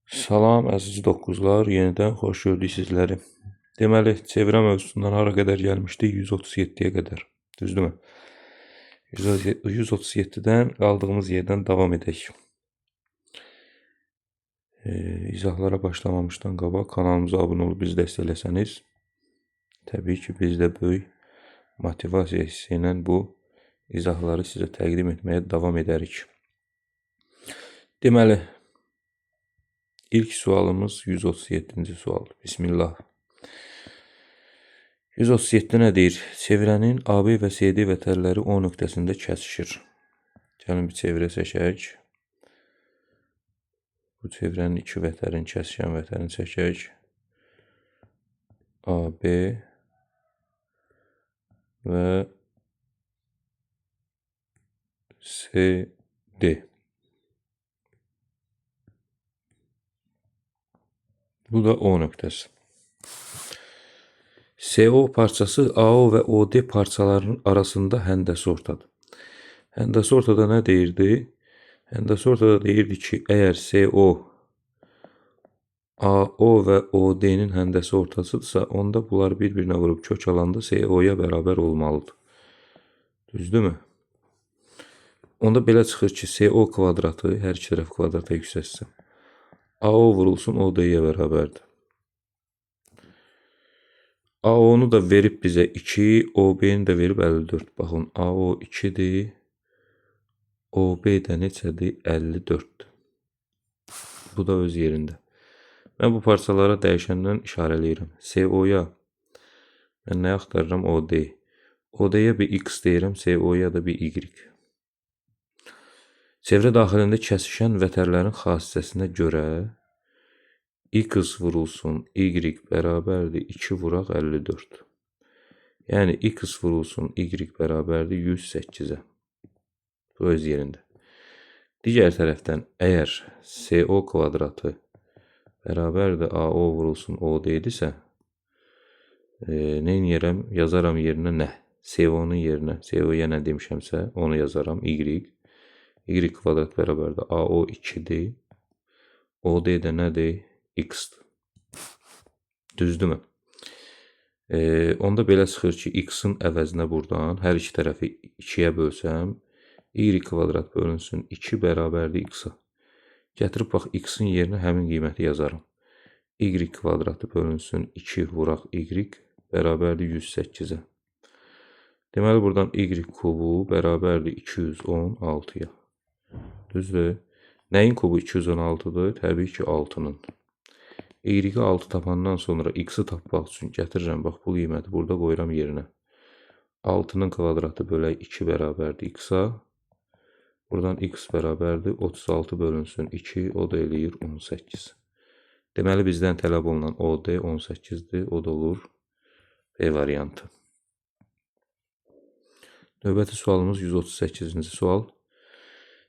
Salam əziz doqquzlar, yenidən xoş gördük sizləri. Deməli, çevrə mövzusundan hara qədər gəlmişdik? 137-yə qədər. Düzdürmü? 137-dən qaldığımız yerdən davam edək. İzahlara başlamamışdan qabaq kanalımıza abunə olub bizi dəstəkləsəniz, təbii ki, biz də böyük motivasiya hissi ilə bu izahları sizə təqdim etməyə davam edərik. Deməli, İlk sualımız 137-ci sual. Bismillah. 137 nə deyir? Çevrənin AB və CD vətərləri O nöqtəsində kəsişir. Gəlin bir çevrə çəkək. Bu çevrənin iki vətərin kəsişən vətərini çəkək. AB və CD. Bu da O nöqtəsi. CO parçası AO və OD parçalarının arasında həndəsi ortadır. Həndəsi ortada nə deyirdi? Həndəsi ortada deyirdi ki, əgər CO AO və OD-nin həndəsi ortasıdırsa, onda bunlar bir-birinə vurub kök alanda CO-ya bərabər olmalıdır. Düzdürmü? Onda belə çıxır ki, CO kvadratı, hər iki tərəf kvadrata yüksəlsin. AO vurulsun OD-yə bərabərdir. AO-nu da verib bizə 2, OB-ni də verib 54. Baxın, AO 2-dir, OB də neçədir? 54-dür. Bu da öz yerində. Mən bu parçalara dəyişəndən işarələyirəm. CO-ya mən nə axtarıram? OD. OD-yə bir X deyirəm, CO-ya da bir Y. Çevrə daxilində kəsişən vətərlərin xassəsinə görə X vurulsun Y bərabərdir 2 vuraq 54. Yəni X vurulsun Y bərabərdir 108-ə. Bu öz yerində. Digər tərəfdən əgər CO kvadratı bərabərdir AO vurulsun OD-dirsə, nə edirəm? Yazaram yerinə nə? CO-nun yerinə, CO-ya nə demişəmsə, onu yazaram Y. Y kvadrat bərabərdir AO 2-dir. OD də nədir? X-dir. Düzdürmü? Onda belə çıxır ki, X-in əvəzinə buradan hər iki tərəfi 2-yə bölsəm, Y kvadrat bölünsün 2 bərabərdir X-a. Gətirib bax, X-in yerinə həmin qiyməti yazaram. Y kvadratı bölünsün 2 vuraq Y bərabərdir 108-ə. Deməli, buradan Y kubu bərabərdir 216-ya. Düzdür? Nəyin kubu 216-dır? Təbii ki, 6-nın. Y-i 6 tapandan sonra X-i tapmaq üçün gətirirəm. Bax, bu qiyməti burada qoyuram yerinə. 6-nın kvadratı bölək 2 bərabərdir X-a. Buradan X bərabərdir 36 bölünsün 2, o da eləyir 18. Deməli, bizdən tələb olunan OD 18-dir. O da olur B variantı. Növbəti sualımız 138-ci sual.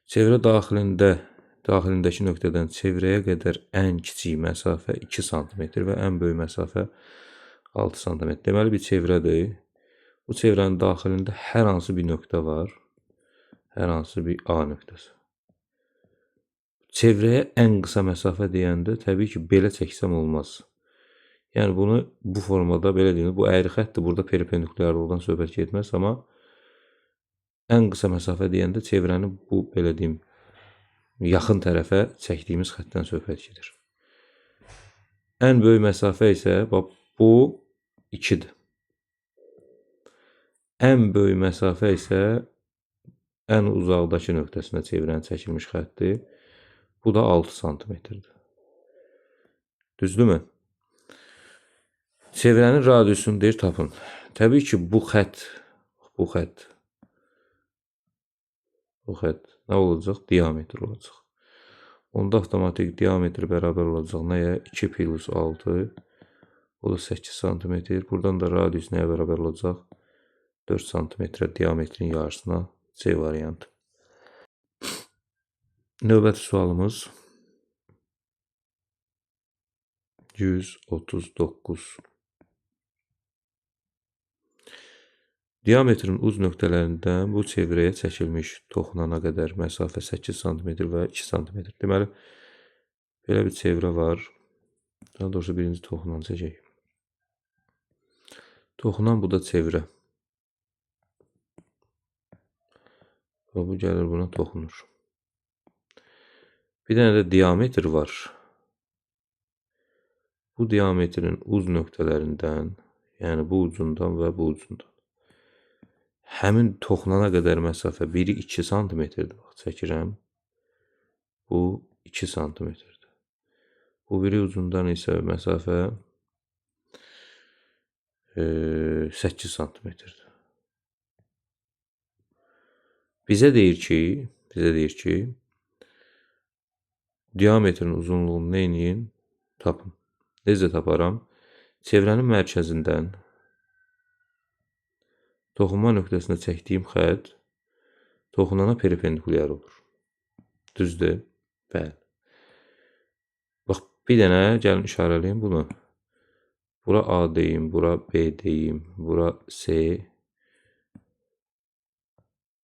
Çevrə daxilindəki nöqtədən çevrəyə qədər ən kiçik məsafə 2 sm və ən böyük məsafə 6 sm. Deməli, bir çevrədir. Bu çevrənin daxilində hər hansı bir nöqtə var. Hər hansı bir A nöqtəsi. Çevrəyə ən qısa məsafə deyəndə təbii ki, belə çəksəm olmaz. Yəni, bunu bu formada belə deyil. Bu əyri xətdir. Burada perpendikulyarlıqdan söhbət getməz, amma ən qısa məsafə deyəndə çevrəni bu, belə deyim, yaxın tərəfə çəkdiyimiz xəttdən söhbət gedir. Ən böyük məsafə isə bu 2-dir. Ən böyük məsafə isə ən uzaqdakı nöqtəsinə çevrənin çəkilmiş xətdir. Bu da 6 sm-dir. Düzdürmü? Çevrənin radiusunu deyir tapın. Təbii ki, bu xətt nə olacaq? Diametr olacaq. Onda avtomatik diametr bərabər olacaq nəyə? 2 plus 6, o da 8 cm. Buradan da radius nəyə bərabər olacaq? 4 cm diametrin yarısına C variantı. Növbəti sualımız 139. Diametrin uz nöqtələrindən bu çevrəyə çəkilmiş toxunana qədər məsafə 8 cm və 2 cm. Deməli, Belə bir çevrə var. Daha doğrusu birinci toxunan çəkək. Toxunan bu da çevrə. Və bu gəlir buna toxunur. Bir dənə də diametr var. Bu diametrin uz nöqtələrindən, yəni bu ucundan və bu ucundan. Həmin toxunana qədər məsafə biri 2 santimetrdir. Bax, çəkirəm. Bu 2 santimetrdir. Bu biri ucundan isə məsafə 8 santimetrdir. Bizə deyir ki, diametrin uzunluğunu neyləyin? Tapın. Necə taparam? Çevrənin mərkəzindən toxunma nöqtəsinə çəkdiyim xətt toxunana perpendikulyar olur. Düzdür? Bəli. Bax, bir dənə gəlin işarələyim bunu. Bura A deyim, bura B deyim, bura C,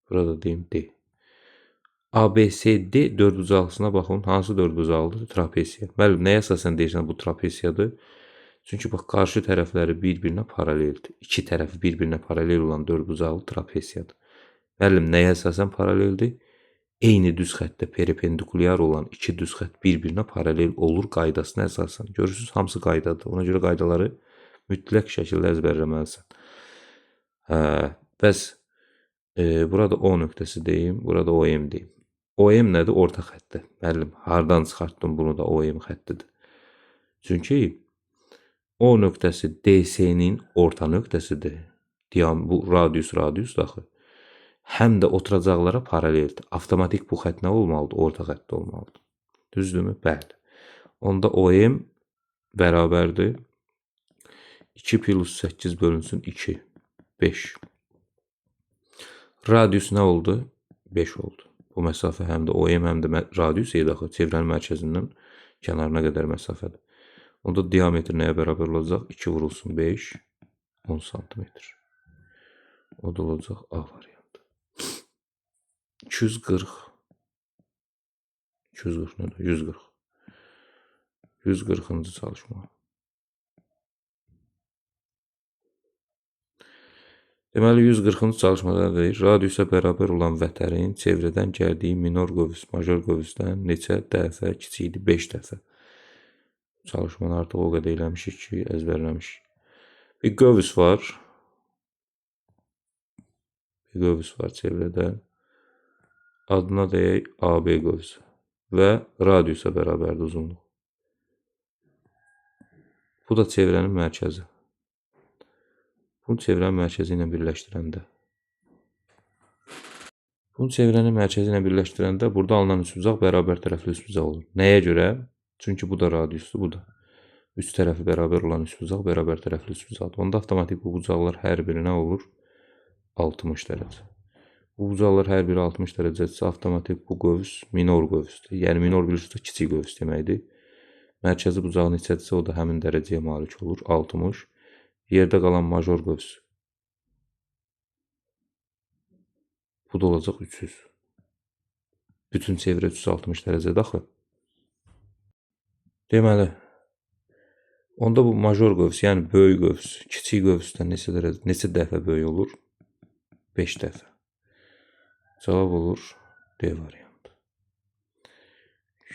burada deyim D. ABCD dördbucaqlısına baxın. Hansı dördbucaqlıdır? Trapesiya. Müəllim, nəyə əsasən deyirsən bu trapesiyadır? Çünki bax, qarşı tərəfləri bir-birinə paraleldir. İki tərəfi bir-birinə paralel olan dördbucaqlı trapesiyadır. Müəllim, nəyə əsasən paraleldir? Eyni düz xəttdə perpendikulyar olan iki düz xətt bir-birinə paralel olur qaydasına əsasən. Görürsünüz, hamısı qaydadır. Ona görə qaydaları mütləq şəkildə əzbərləməlisən. Bəs burada O nöqtəsi deyim, burada OM deyim. OM nədir? Orta xəttdir. Müəllim, hardan çıxartdım bunu da OM xəttidir? Çünki O nöqtəsi DC-nin orta nöqtəsidir. Bu radius daxı. Həm də oturacaqlara paraleldir. Avtomatik bu xətt nə olmalıdır? Orta xəttdə olmalıdır. Düzdürmü? Bəli. Onda OM bərabərdir 2 plus 8 bölünsün 2. 5. Radius nə oldu? 5 oldu. Bu məsafə həm də OM, həm də radius daxı çevrənin mərkəzindən kənarına qədər məsafədir. Onda diametr nəyə bərabər olacaq? 2 vurulsun 5, 10 santimetr. O da olacaq A variantı. 240 nədir? 140. 140-cı çalışma. Deməli, 140-cı çalışmada deyir, radiusa bərabər olan vətərin çevrədən gəldiyi minor qövs, major qövsdən neçə dəfə kiçikdir? 5 dəfə. Çalışmanı artıq o qədər eləmişik ki, əzbərləmişik. Bir qövs var. Çevrədə. Adına deyək AB qövsü və radiusa bərabərdir uzunluq. Bu da çevrənin mərkəzi. Bunu çevrənin mərkəzi ilə birləşdirəndə burada alınan üçbucaq bərabər tərəfli üçbucaq olur. Nəyə görə? Çünki bu da radiusdur, bu da. Üç tərəfi bərabər olan üçbucaq bərabər tərəfli üçbucaqdır. Onda avtomatik bu bucaqlar hər biri nə olur? 60 dərəcə. Bu bucaqlar hər biri 60 dərəcədirsə, avtomatik bu qövs minor qövsdür. Yəni, minor bilirsiniz, kiçik qövs deməkdir. Mərkəzi bucağı neçədirsə, o da həmin dərəcəyə malik olur, 60. Yerdə qalan major qövs. Bu da olacaq 300. Bütün çevrə 360 dərəcədir axı. Deməli, onda bu major qövs, yəni böyük qövs, kiçik qövsdən neçə dəfə böyük olur? 5 dəfə. Cavab olur D variantı.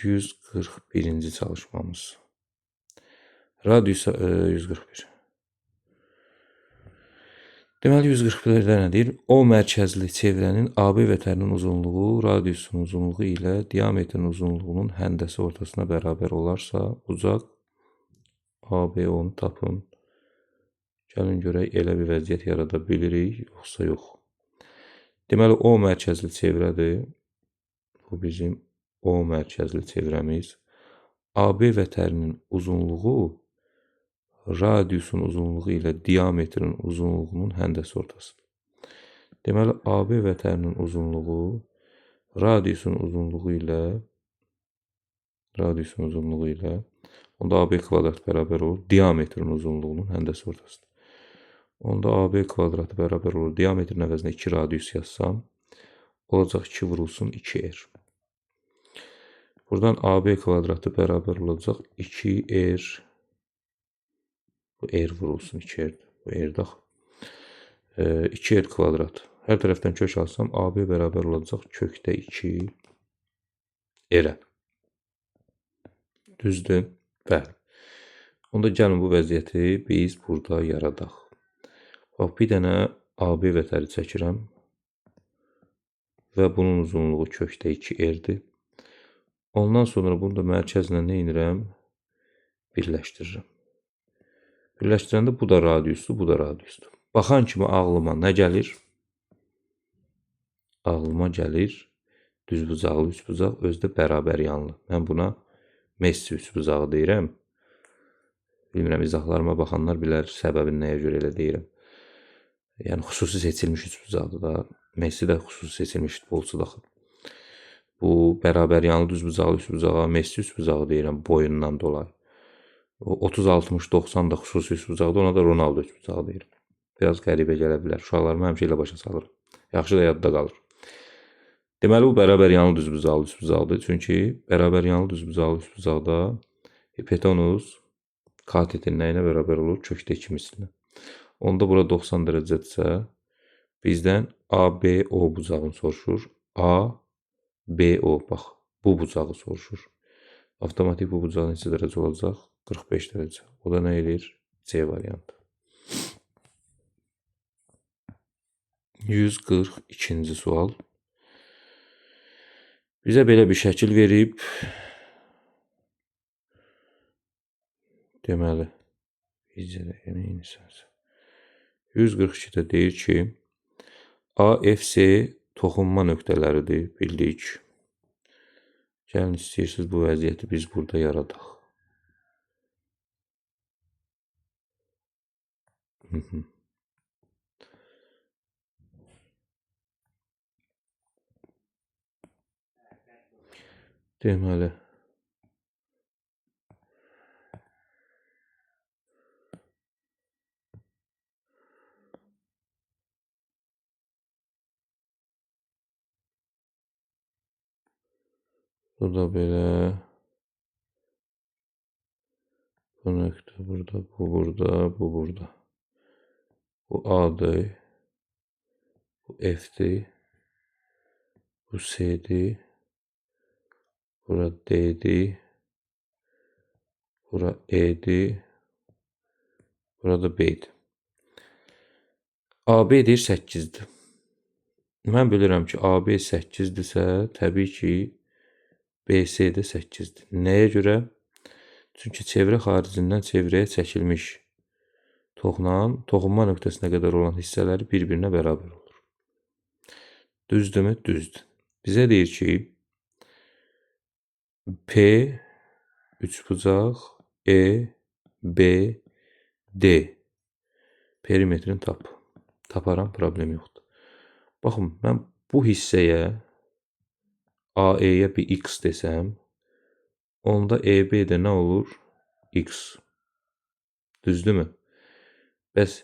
141-ci çalışmamız. Radiusa 141. Deməli, 141-də nə deyir? O mərkəzli çevrənin AB vətərinin uzunluğu radiusun uzunluğu ilə diametrin uzunluğunun həndəsi ortasına bərabər olarsa, bucaq ABO-nu tapın. Gəlin görək, elə bir vəziyyət yarada bilirik, yoxsa yox. Deməli, O mərkəzli çevrədir. Bu bizim O mərkəzli çevrəmiz. AB vətərinin uzunluğu radiusun uzunluğu ilə diametrin uzunluğunun həndəsi ortasıdır. Deməli, AB vətərinin uzunluğu radiusun uzunluğu ilə onda AB kvadrat bərabər olur diametrin uzunluğunun həndəsi ortasıdır. Onda AB kvadratı bərabər olur. Diametrin əvəzinə 2 radius yazsam, olacaq 2 vurulsun 2R. Buradan AB kvadratı bərabər olacaq 2R. Bu R vurulsun 2R. Bu R-də 2R kvadrat. Hər tərəfdən kök alsam AB bərabər olacaq kökdə 2 R-ə. Düzdür? Bəli. Onda gəlin bu vəziyyəti biz burada yaradaq. Bax, bir dənə AB vətəri çəkirəm və bunun uzunluğu kökdə 2R-dir. Ondan sonra bunu da mərkəzlə nə edirəm? Birləşdirirəm. Birləşdirəndə bu da radiusdur, bu da radiusdur. Baxan kimi ağlıma nə gəlir? Ağlıma gəlir düzbucaqlı üçbucaq, özdə bərabər yanlı. Mən buna Messi üçbucağı deyirəm. Bilmirəm, izahlarıma baxanlar bilər səbəbini nəyə görə elə deyirəm. Yəni, xüsusi seçilmiş üçbucaqdır da. Messi də xüsusi seçilmiş futbolçudur. Bu, bərabər yanlı düzbucaqlı üçbucağa Messi üçbucağı deyirəm boyundan dolayı. 30-60-90 da xüsusi üçbucaqdır, ona da Ronaldo üçbucağı deyirəm. Biraz qəribə gələ bilər. Uşaqlarımı həmişə ilə başa salırım. Yaxşı da yadda qalır. Deməli, bu bərabər yanlı düzbucaqlı üçbucaqdır. Çünki bərabər yanlı düzbucaqlı üçbucaqda hipotenuz katetin nəyinə bərabər olur? Kökdə 2 mislinə. Onda bura 90 dərəcədirsə, bizdən ABO bucağını soruşur. ABO, bax, bu bucağı soruşur. Avtomatik bu bucaq neçə dərəcə olacaq? 45 dərəcə. O da nə edir? C variantı. 142-ci sual. Bizə belə bir şəkil verib. Deməli, 142-də deyir ki, AFC toxunma nöqtələridir, bildik. Gəlin, istəyirsiniz bu vəziyyəti biz burada yaradaq. Deməli, bu da belə, bu nöqtə burada, bu burada, bu burada. Bu A'dır, bu F'dir, bu C'dir, bura D'dir, bura E'dir, burada B'dir. AB deyir 8-dir. Mən bilirəm ki, AB 8-dirsə, təbii ki, BC də 8-dir. Nəyə görə? Çünki çevrə xaricindən çevrəyə çəkilmiş toxunma nöqtəsinə qədər olan hissələri bir-birinə bərabər olur. Düzdürmü? Düzdür. Bizə deyir ki, P üçbucaq, E, B, D perimetrini tap. Taparam, problem yoxdur. Baxın, mən bu hissəyə AE-yə bir X desəm, onda EB də nə olur? X. Düzdürmü? Bəs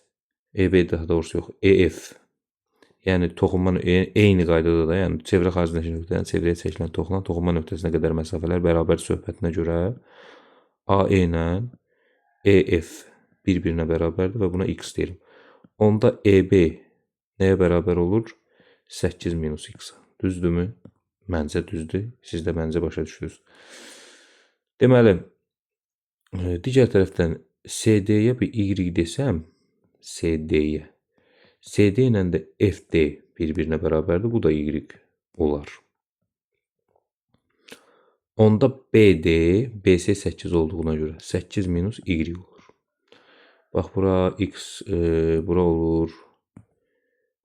EB daha doğrusu yox, EF. Yəni, toxunma eyni qaydada da, yəni çevrə xaricindəki nöqtədən çevrəyə çəkilən toxunma nöqtəsinə qədər məsafələr bərabər söhbətinə görə AE ilə EF bir-birinə bərabərdir və buna X deyirəm. Onda EB nəyə bərabər olur? 8 minus X. Düzdürmü? Məncə düzdür. Siz də məncə başa düşdünüz. Deməli, digər tərəfdən CD-yə bir Y desəm, CD-yə. CD ilə də FD bir-birinə bərabərdir. Bu da Y olar. Onda BD, BC 8 olduğuna görə 8 minus Y olur. Bax, bura X, bura olur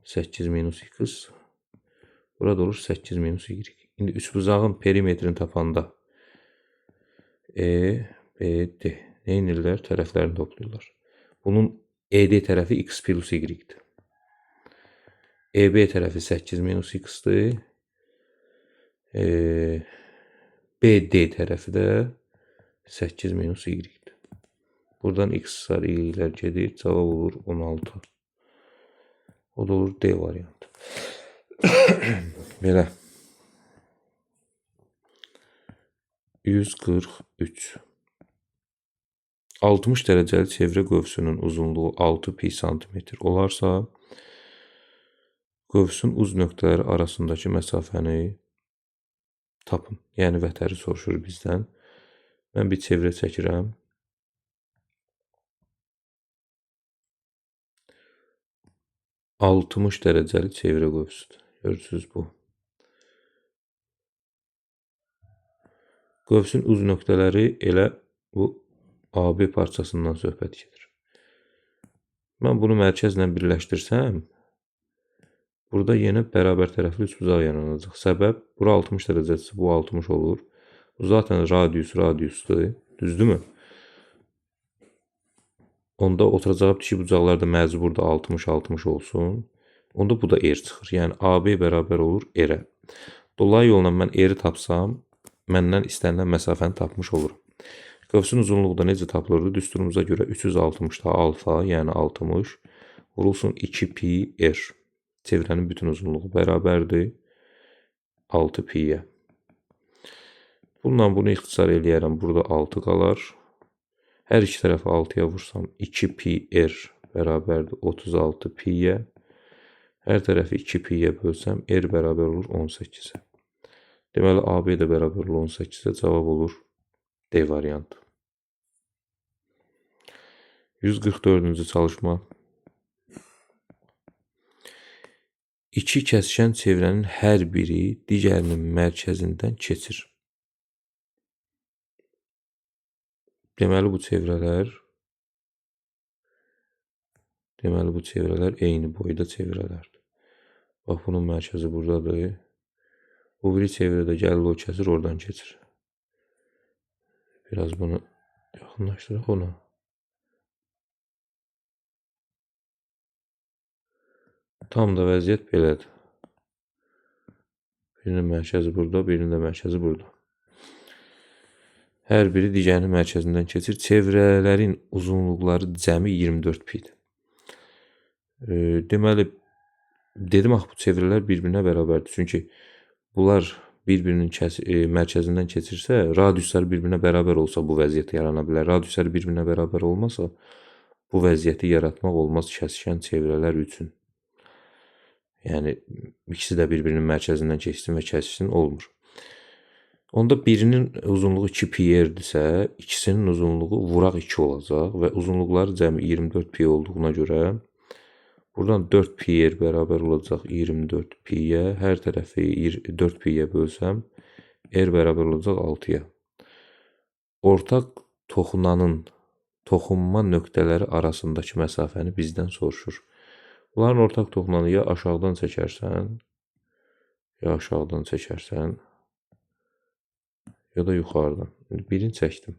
8 minus X. Burada olur 8 minus Y. İndi üçbucağın perimetrini tapanda E, B, D. Neynirlər? Tərəflərini toplayırlar. Bunun ED tərəfi X plus Y-dir. EB tərəfi 8 minus X-dir. BD tərəfi də 8 minus Y-dir. Buradan X-lar, Y-lər gedir. Cavab olur 16. O da olur D variantı. Belə. 143. 60 dərəcəli çevrə qövsünün uzunluğu 6 pi santimetr olarsa, qövsün uz nöqtələri arasındakı məsafəni tapın. Yəni vətəri soruşur bizdən. Mən bir çevrə çəkirəm. 60 dərəcəli çevrə qövsüdür. Görürsünüz bu. Qövsün uz nöqtələri elə bu AB parçasından söhbət gedir. Mən bunu mərkəzlə birləşdirsəm, burada yenə bərabər tərəfli üçbucaq yaranacaq. Səbəb, bura 60 dərəcəsi, bu 60 olur. Bu zaten radiusdur, düzdürmü? Onda oturacağı iki bucaqlar da məcbur da 60-60 olsun. Onda bu da R çıxır. Yəni AB bərabər olur R-ə. Dolayı yolla mən R-i tapsam, məndən istənilən məsafəni tapmış olurum. Qövsün uzunluğu da necə tapılırdı? Düsturumuza görə 360-da alfa, yəni 60 vurulsun 2 pi R. Çevrənin bütün uzunluğu bərabərdir 6 pi-yə. Bununla bunu ixtisar eləyərəm. Burada 6 qalar. Hər iki tərəfi 6-ya vursam 2 pi R bərabərdir 36 pi-yə. Hər tərəfi 2 pi-yə bölsəm R bərabər olur 18-ə. Deməli, AB də bərabər olur 18-ə. Cavab olur D variantı. 144-cü çalışma. İki kəsişən çevrənin hər biri digərinin mərkəzindən keçir. Deməli, bu çevrələr eyni boyda çevrələrdir. Bax, bunun mərkəzi buradadır. Bu biri çevrədə gəlir, o kəsir, oradan keçir. Biraz bunu yaxınlaşdıraq ona. Tam da vəziyyət belədir. Birinin mərkəzi burada, birinin də mərkəzi burada. Hər biri digərinin mərkəzindən keçir. Çevrələrin uzunluqları cəmi 24 pidir. Deməli, dedim axı, bu çevrələr bir-birinə bərabərdir. Çünki bunlar bir-birinin mərkəzindən keçirsə, radiuslar bir-birinə bərabər olsa bu vəziyyət yarana bilər. Radiuslar bir-birinə bərabər olmasa, bu vəziyyəti yaratmaq olmaz kəsişən çevrələr üçün. Yəni, ikisi də bir-birinin mərkəzindən keçsin və kəsişsin, olmur. Onda birinin uzunluğu 2 pi-dirsə, ikisinin uzunluğu vuraq 2 olacaq və uzunluqları cəmi 24 pi olduğuna görə buradan 4 pi-r bərabər olacaq 24 pi-yə. Hər tərəfi 4 pi-yə bölsəm, r bərabər olacaq 6-ya. Ortaq toxunma nöqtələri arasındakı məsafəni bizdən soruşur. Bunların ortaq toxunanı ya aşağıdan çəkərsən, ya da yuxarıdan. Birini çəkdim.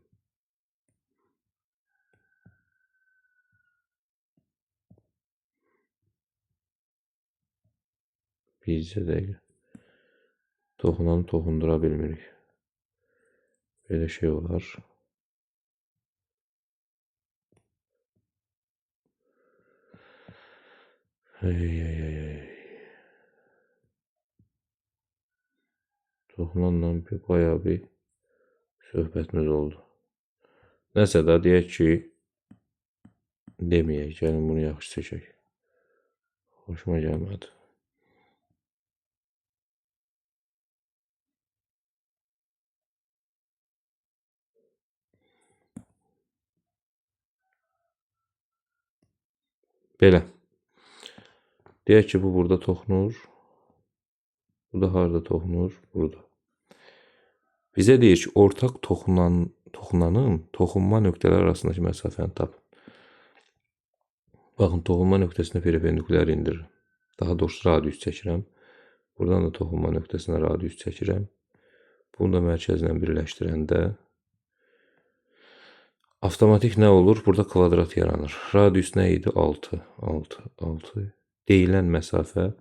Bircə dəqiqə. Toxunanı toxundura bilmirik. Belə şey olar. Toxunanla bayağı bir söhbətimiz oldu. Nəsə də deyək ki, deməyək, gəlin bunu yaxşı çəkək. Xoşuma gəlmədi. Belə. Deyək ki, bu burada toxunur. Bu da harada toxunur? Burada. Bizə deyir ki, ortaq toxunanın toxunma nöqtələri arasındakı məsafəni tapın. Baxın, toxunma nöqtəsinə perpendikulyar indirir. Daha doğrusu radius çəkirəm. Buradan da toxunma nöqtəsinə radius çəkirəm. Bunu da mərkəzlə birləşdirəndə avtomatik nə olur? Burada kvadrat yaranır. Radius nə idi? 6. Deyilən məsafə,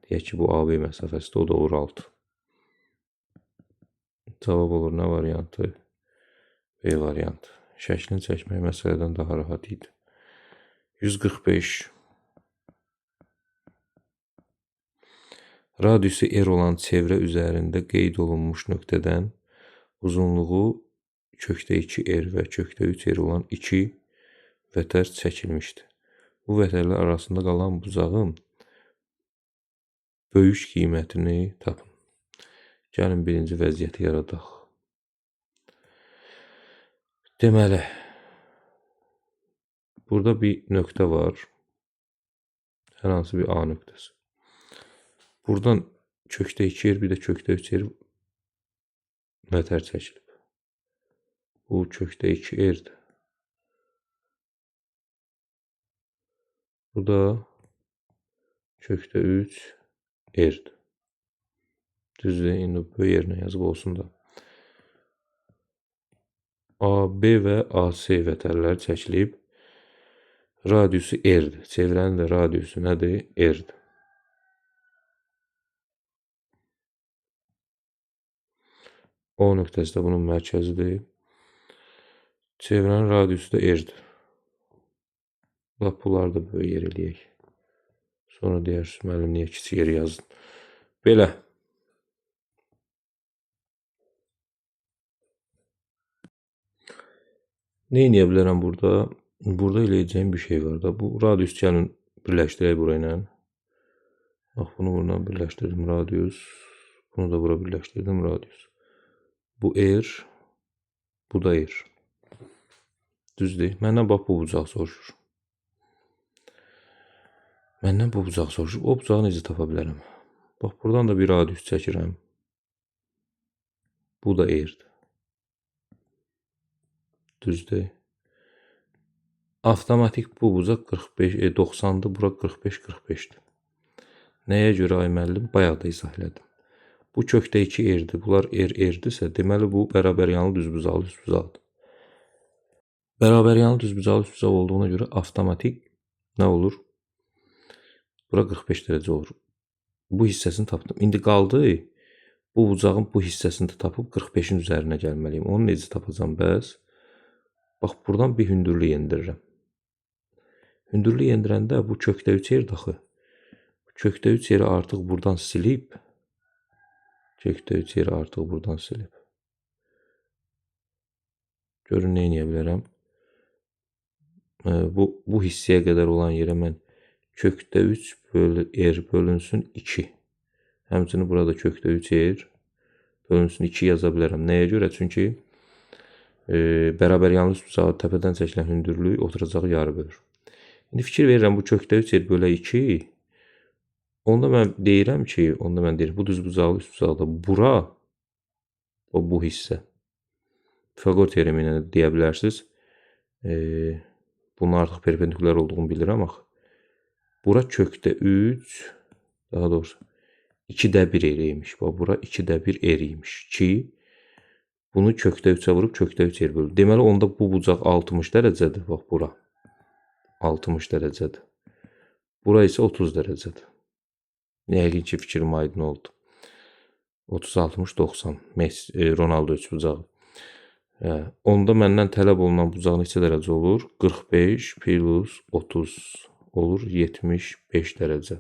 deyək ki, bu AB məsafəsidir, o da olur 6. Cavab olur nə variantı? B variantı. Şəklini çəkmək məsələdən daha rahat idi. 145. Radiusu R olan çevrə üzərində qeyd olunmuş nöqtədən uzunluğu kökdə 2R və kökdə 3R olan 2 vətər çəkilmişdir. Bu vətərlər arasında qalan buzağın böyük qiymətini tapın. Gəlin birinci vəziyyəti yaradaq. Deməli, burada bir nöqtə var. Hər hansı bir A nöqtəsi. Buradan kökdə 2R, bir də kökdə 3R vətər çəkilib. Bu kökdə 2R'dir. Bu da kökdə 3R'dir. Düzdür, indi bu yerinə yazıb olsun da. AB və AC vətərləri çəkilib. Radiusu R'dir. Çevrənin də radiusu nədir? R'dir. O nöqtəsi də bunun mərkəzidir. Çevrənin radiusu da R'dir. Bax, bunları da böyük yer eləyək. Sonra deyirsiniz, müəllim, niyə kiçik yer yazdın? Belə. Nə edə bilərəm burada? Burada eləyəcəyim bir şey var da. Bu radius gəlin birləşdirək burayla. Bax, bunu buradan birləşdirdim, radius. Bunu da bura birləşdirdim, radius. Bu R, bu da R. Düzdür. Məndən bax, bu bucaq soruşur. Məndən bu bucaq soruşur. O bucağı necə tapa bilərəm? Bax, buradan da bir radius çəkirəm. Bu da R'dir. Düzdür. Avtomatik bu bucaq 90'dır, bura 45-45'dir. Nəyə görə ay müəllim? Bayaq da izah elədim. Bu kökdə 2R'dir. Bunlar R'dirsə, deməli bu bərabəryanlı düzbucaqlı düzbucaqdır. Bərabəryanlı düzbucaqlı düzbucaq olduğuna görə avtomatik nə olur? Bura 45 dərəcə olur. Bu hissəsini tapdım. İndi qaldı, bu bucağın bu hissəsini də tapıb 45'in üzərinə gəlməliyim. Onu necə tapacam bəs? Bax, buradan bir hündürlük endirirəm. Hündürlük endirəndə bu kökdə 3R daxı. Kökdə 3R'i artıq buradan silib. Kökdə 3R'i artıq buradan silib. Görün, nə edə bilərəm? Bu hissəyə qədər olan yerə mən kökdə 3 bölü R bölünsün 2. Həmçinin burada kökdə 3R bölünsün 2 yaza bilərəm. Nəyə görə? Çünki bərabəryanlı düzbucağı təpədən çəkilən hündürlük oturacağı yarı bölür. İndi fikir verirəm, bu kökdə 3R bölə 2. Onda mən deyirəm ki, bu düzbucaqlı düzbucaqda bura, bu hissə. Pifaqor teoremi ilə deyə bilərsiniz. Bunun artıq perpendikulyar olduğunu bilirəm axı. Bura kökdə 3, daha doğrusu 2də 1 R imiş. Bax, bura 2də 1 R imiş ki, bunu kökdə 3'ə vurub kökdə 3 R bölür. Deməli, onda bu bucaq 60 dərəcədir. Bax, bura 60 dərəcədir. Bura isə 30 dərəcədir. Yəqin ki, fikrim aydın oldu. 30, 60, 90. Ronaldo üçbucağı. Onda məndən tələb olunan bucaq neçə dərəcə olur? 45 plus 30 olur 75 dərəcə.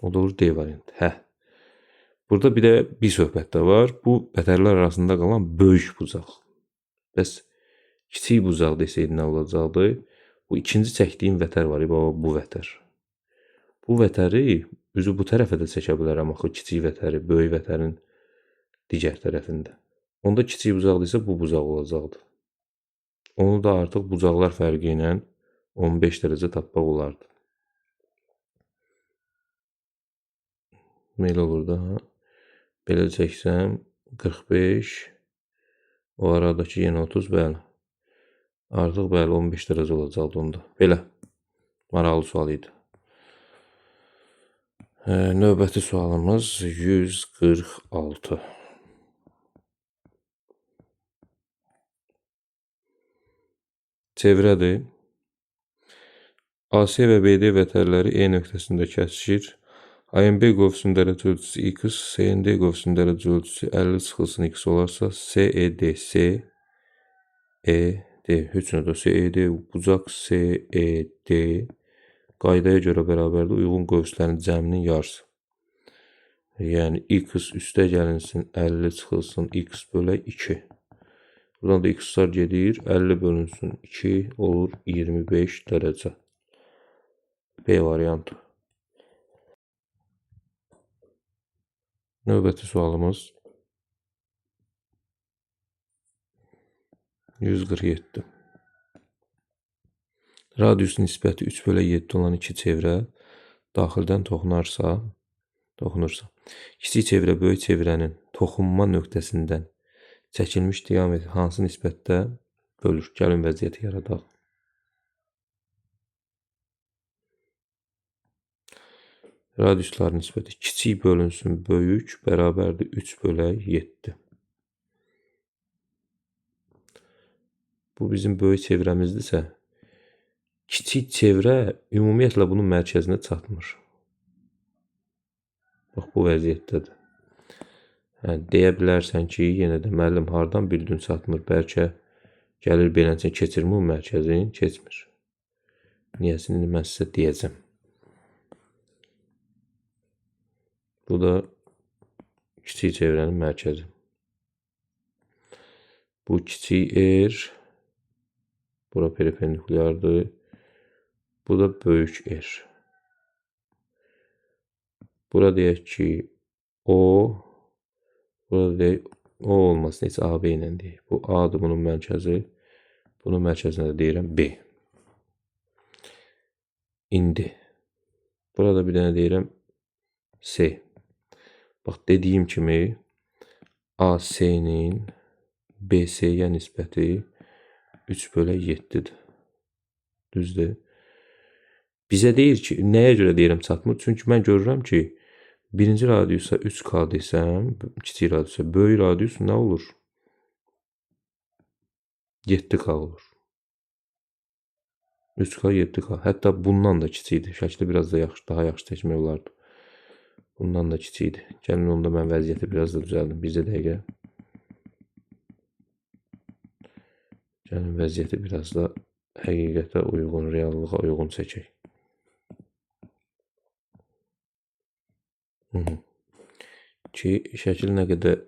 O da olur D variantı. Burada bir də bir söhbət də var. Bu vətərlər arasında qalan böyük bucaq. Bəs kiçik bucaq desəydi nə olacaqdı? Bu ikinci çəkdiyim vətər var. Bu vətər. Bu vətəri üzü bu tərəfə də çəkə bilərəm. Axı kiçik vətəri, böyük vətərin digər tərəfində. Onda kiçik bucaq desə bu bucaq olacaqdı. Onu da artıq bucaqlar fərqi ilə 15 dərəcə tapmaq olardı. Belə olur da. Belə çəksəm 45, o aradakı yenə 30, bəli. Artıq bəli 15 dərəcə olacaqdı onda. Belə. Maraqlı sual idi. Növbəti sualımız 146. Çevrədir. AC və BD vətərləri E nöqtəsində kəsişir. AMB qovsun dərəcə ölçüsü X, CND qovsun dərəcə ölçüsü 50 çıxılsın X olarsa, CED, üçün də CED bucaq CED qaydaya görə bərabərdir uyğun qövslərin cəminin yarısı. Yəni x üstə gəlinsin 50 çıxılsın x bölək 2. Buradan da x-lar gedir. 50 bölünsün 2 olur 25 dərəcə. B variantı. Növbəti sualımız 147. Radius nisbəti 3 bölək 7 olan iki çevrə daxildən toxunursa, kiçik çevrə böyük çevrənin toxunma nöqtəsindən çəkilmiş diametr hansı nisbətdə bölür? Gəlin vəziyyəti yaradaq. Radiuslar nisbəti kiçik bölünsün böyük bərabərdir 3 bölək 7. Bu bizim böyük çevrəmizdirsə, kiçik çevrə ümumiyyətlə bunun mərkəzinə çatmır. Bax, bu vəziyyətdədir. Deyə bilərsən ki, yenə də müəllim hardan bildin çatmır, bəlkə gəlir beləncə keçirmə o mərkəzin, keçmir. Niyəsini mən sizə deyəcəm. Bu da kiçik çevrənin mərkəzi. Bu kiçik R, bura perpendikulyardır. Bu da böyük R. Bura deyək ki, O, burada deyək, O olmasın, heç AB ilə deyək. Bu A'dır bunun mərkəzi. Bunun mərkəzinə də deyirəm B. İndi, burada bir dənə deyirəm C. Bax, dediyim kimi AC-nin BC-yə nisbəti 3 bölək 7-dir. Düzdür. Bizə deyir ki, nəyə görə deyirəm çatmır? Çünki mən görürəm ki, birinci radiusa 3K desəm, kiçik radiusa, böyük radius nə olur? 7K olur. 3K, 7K. Hətta bundan da kiçikdir. Şəkli biraz da daha yaxşı çəkmək olardı. Bundan da kiçikdir. Gəlin onda mən vəziyyəti biraz da düzəldim. Bizə dəqiqə. Gəlin vəziyyəti biraz da həqiqətə uyğun, reallığa uyğun çəkək. Ki, şəkil nə qədər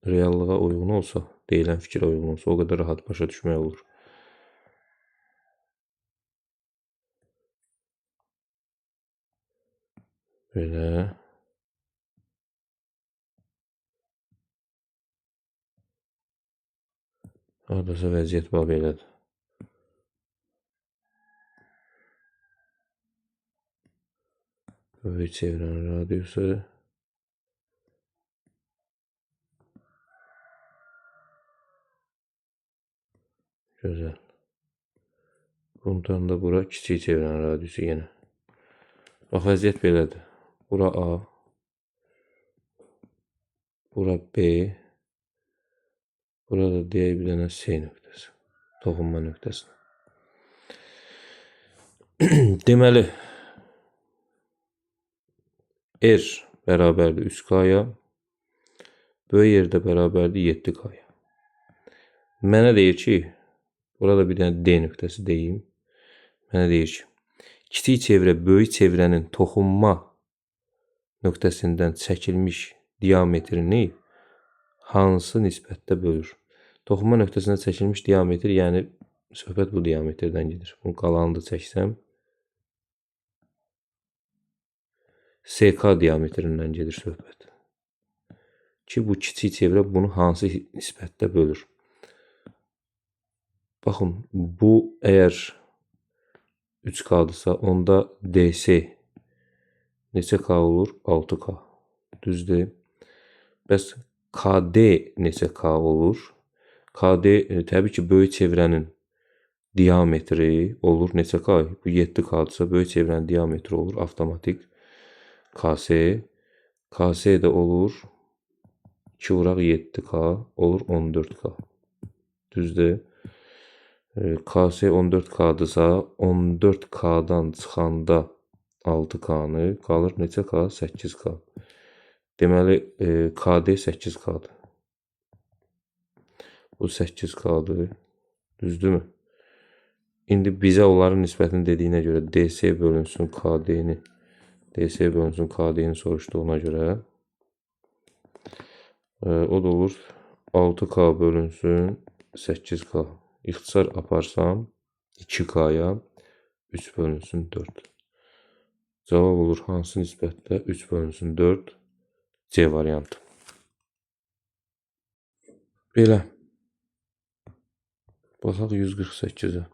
reallığa uyğun olsa, deyilən fikrə uyğun olsa, o qədər rahat başa düşmək olur. Belə. Hardasa vəziyyət bax belədir. Böyük çevrənin radiusu. Gözəl. Bundan da bura kiçik çevrənin radiusu yenə. Bax, vəziyyət belədir. Bura A. Bura B. Burada deyək bir dənə C nöqtəsi. Toxunma nöqtəsi. Deməli, R bərabərdir 3K-ya. Böyük yerdə bərabərdir 7K-ya. Mənə deyir ki, burada bir dənə D nöqtəsi deyim. Mənə deyir ki, kiçik çevrə böyük çevrənin toxunma nöqtəsindən çəkilmiş diametrini hansı nisbətdə bölür? Toxunma nöqtəsindən çəkilmiş diametr, yəni söhbət bu diametrdən gedir. Bunu qalanını da çəksəm, SK diametrindən gedir söhbət. Ki, bu kiçik çevrə bunu hansı nisbətdə bölür? Baxın, bu əgər 3K-dırsa, onda DC neçə K olur? 6K. Düzdür. Bəs KD neçə K olur? KD təbii ki, böyük çevrənin diametri olur neçə K? Bu 7K-dırsa, böyük çevrənin diametri olur avtomatik KS. KS də olur 2 vuraq 7K olur 14K. Düzdür. KS 14K-dırsa, 14K-dan çıxanda 6K-nı qalır neçə K? 8K. Deməli, KD 8K-dır. Bu 8K-dır. Düzdürmü? İndi bizə onların nisbətini dediyinə görə DC bölünsün KD-ni, DC bölünsün KD-ni soruşduğuna görə O da olur 6K bölünsün 8K. İxtisar aparsam 2K-ya 3 bölünsün 4. Cavab olur hansı nisbətdə 3 bölünsün 4? C variantı. Belə. Baxaq 148-ə.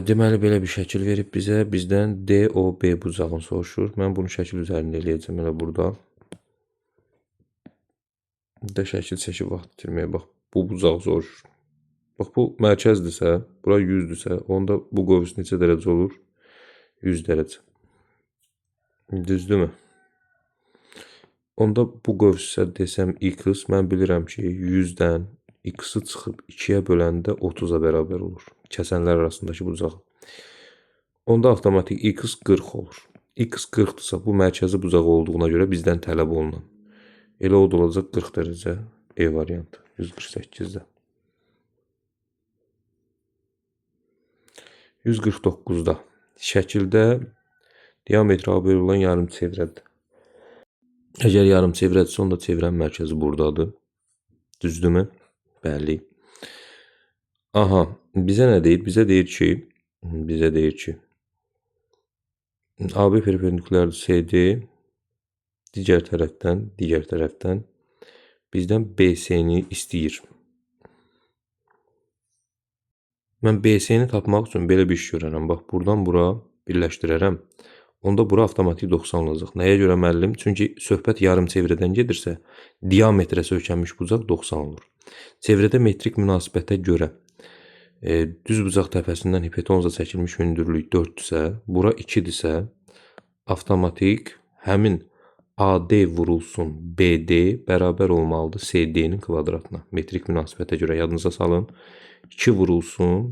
Deməli belə bir şəkil verib bizə. Bizdən DOB bucağını soruşur. Mən bunu şəkil üzərində eləyəcəm elə burada. Bir də şəkil çəkib vaxt itirməyə bax. Bu bucağı soruşur. Bax bu mərkəzdirsə, bura 100-dürsə, onda bu qövs neçə dərəcə olur? 100 dərəcə. Düzdürmü? Onda bu qövsə desəm x, mən bilirəm ki, 100-dən x-i çıxıb 2-yə böləndə 30-a bərabər olur. Kəsənlər arasındakı bucaq. Onda avtomatik x 40 olur. X 40-dırsa bu mərkəzi bucaq olduğuna görə bizdən tələb olunan. Elə o da olacaq 40 dərəcə E variantı 148-də. 149-da şəkildə diametri AB olan yarım çevrədir. Əgər yarım çevrədirsə, onda çevrənin mərkəzi buradadır. Düzdürmü? Bəli. Aha, bizə nə deyir? Bizə deyir ki, AB perpendikulardır CD, digər tərəfdən bizdən BC-ni istəyir. Mən BC-ni tapmaq üçün belə bir iş görərəm. Bax, buradan bura birləşdirərəm. Onda bura avtomatik 90 olacaq. Nəyə görə müəllim? Çünki söhbət yarım çevrədən gedirsə, diametrə söykənmiş bucaq 90 olur. Çevrədə metrik münasibətə görə düz bucaq təpəsindən hipotenuza çəkilmiş hündürlük 4-dürsə, bura 2-dirsə, avtomatik həmin AD vurulsun BD bərabər olmalıdır CD-nin kvadratına. Metrik münasibətə görə yadınıza salın. 2 vurulsun